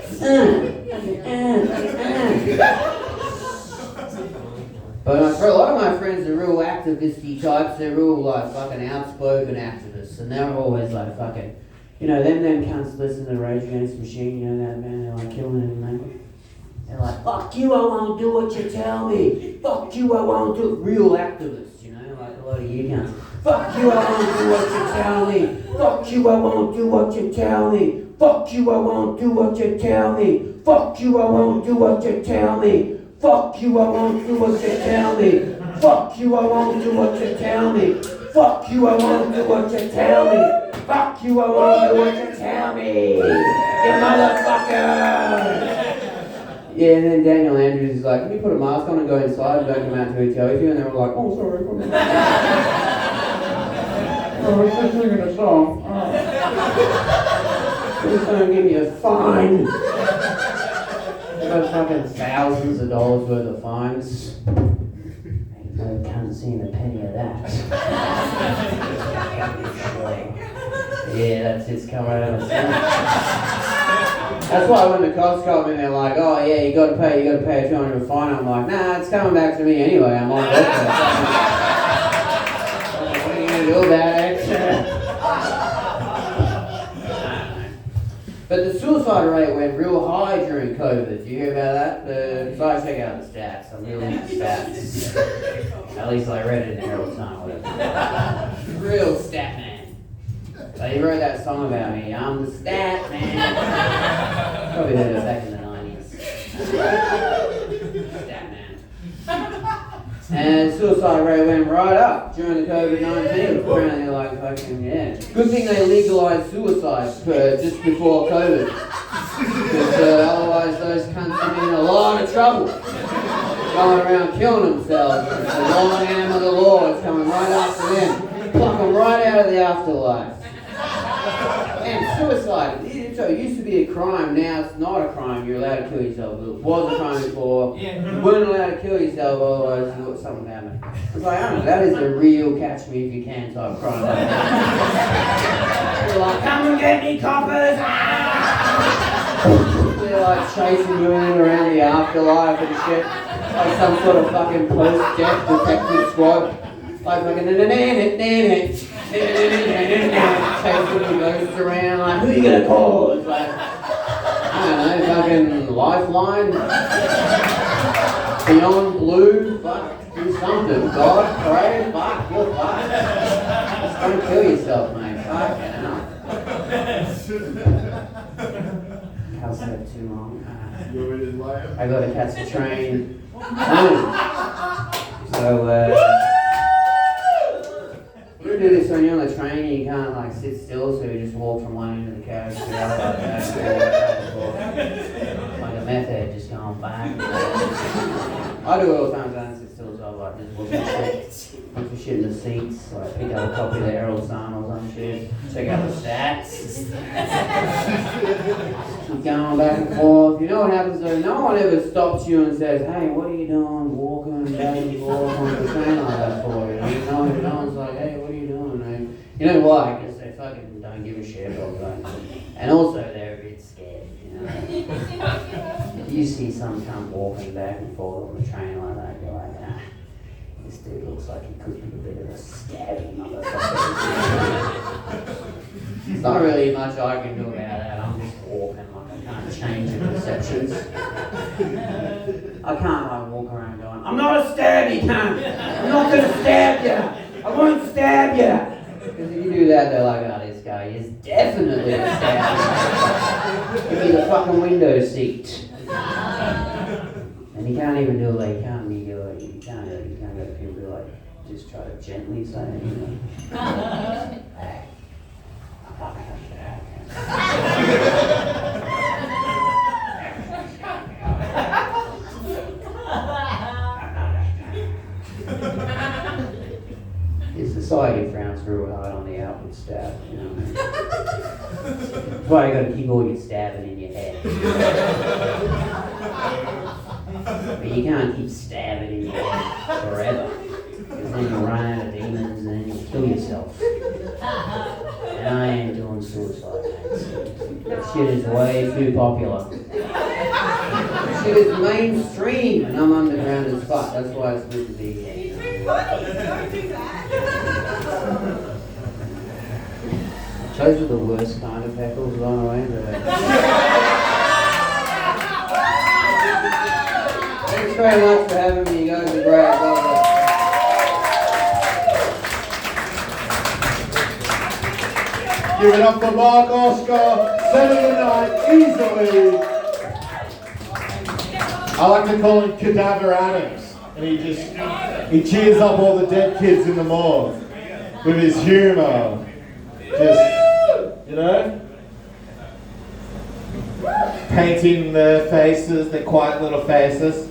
But for a lot of my friends, they're real activisty types. They're real like fucking outspoken activists, and they're always like fucking, you know, them cunts listen to Rage Against the Machine. You know that man? They're like killing it, man. They're like, fuck you, I won't do what you tell me. Fuck you, I won't do. Real activists, you know, like a lot of you cunts. Fuck you, I won't do what you tell me. Fuck you, I won't do what you tell me. Fuck you, I won't do what you tell me. Fuck you, I won't do what you tell me. Fuck you, I won't do what you tell me. Fuck you, I won't do what you tell me. Fuck you, I won't do what you tell me. Fuck you, I won't do what you tell me. You motherfucker! Yeah, and then Daniel Andrews is like, can you put a mask on and go inside and don't come out to each other with you? And they were like, oh, sorry. Oh, we're just singing a song. Oh. Please don't give me a fine. Got fucking thousands of dollars worth of fines. Ain't no cunt seen a penny of that. Yeah, that's his coming out of the That's why when the cops got me, they're like, oh yeah, you gotta pay a $200 fine. I'm like, nah, it's coming back to me anyway. I'm on welfare. What are you gonna do about it? But the suicide rate went real high during COVID. Did you hear about that? Because I check out the stats. I'm really into stats. At least I read it in Herald Sun or whatever. Real stat man. So he wrote that song about me. I'm the stat man. Probably heard it back in the 90s. Stat man. And suicide rate went right up during the COVID-19. Apparently, like fucking yeah. Good thing they legalized suicide just before COVID, because otherwise those cunts would be in a lot of trouble, going around killing themselves. The long arm of the law is coming right after them, pluck them right out of the afterlife. And suicide, so it used to be a crime, now it's not a crime, you're allowed to kill yourself. It was a crime before, you weren't allowed to kill yourself, otherwise you got something happening. It's like, I don't know, that is a real catch me if you can type crime. You're like, come and get me, coppers! They're like chasing you in and around the afterlife and shit, like some sort of fucking post-death detective squad. Like fucking chasing the ghosts around, like, who are you gonna call? It's like, I don't know, fucking Lifeline, Beyond Blue, fuck, do something, God, pray, fuck, you're fucked. Just don't kill yourself, mate, fuck, you know. How's that too long? I gotta catch the train. So, you do this when you're on the train and you can't like sit still, so you just walk from one end of the carriage to the other, like a meth head, just going back. I do it all the time, I don't sit still, so I like just look at shit in the seats, like pick up a copy of the Herald Sun or some shit, check out the stats. Keep going back and forth. You know what happens though? No one ever stops you and says, hey, what are you doing walking back and forth on the train like that for? You know, no one's like, hey, what are you doing, man? You know why? Because they fucking don't give a shit about that. And also they're a bit scared, you know. If you see some cunt walking back and forth on the train like that, you're like, ah, this dude looks like he could be a bit of a scabby motherfucker. There's not really much I can do about that. I'm just walking, like I can't change the perceptions. I can't like walk around going, I'm not a stabby cunt! I'm not gonna stab you! I won't stab you! Because if you do that, they're like, oh, this guy is definitely a stabby. Give me the fucking window seat. And you can't even do it like, you can't go to people like, just try to gently say it, you know. Hey, I'm fucking a stab. keep all your stabbing in your head. But you can't keep stabbing in your head forever. Because then you'll run out of demons and then you'll kill yourself. And I ain't doing suicide, mate. That shit is way too popular. That shit is mainstream and I'm underground as fuck. That's why it's good to be here. You're too funny. Don't do that. Those are the worst kind of heckles, by the way. Thanks very much for having me. You guys are great. Love it. Give it up for Mark Oscar, 7 of the night, easily. I like to call him Cadaver Adams, and he cheers up all the dead kids in the morgue with his humour. Just, you know, painting their faces, their quiet little faces.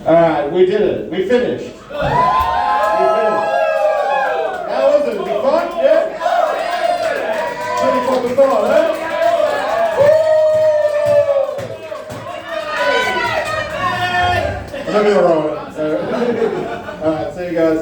All right, we did it. We finished. How was it? Was it fun? Yeah. Pretty fucking fun, eh? I'm not gonna roll it. All right, see you guys.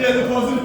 The positive.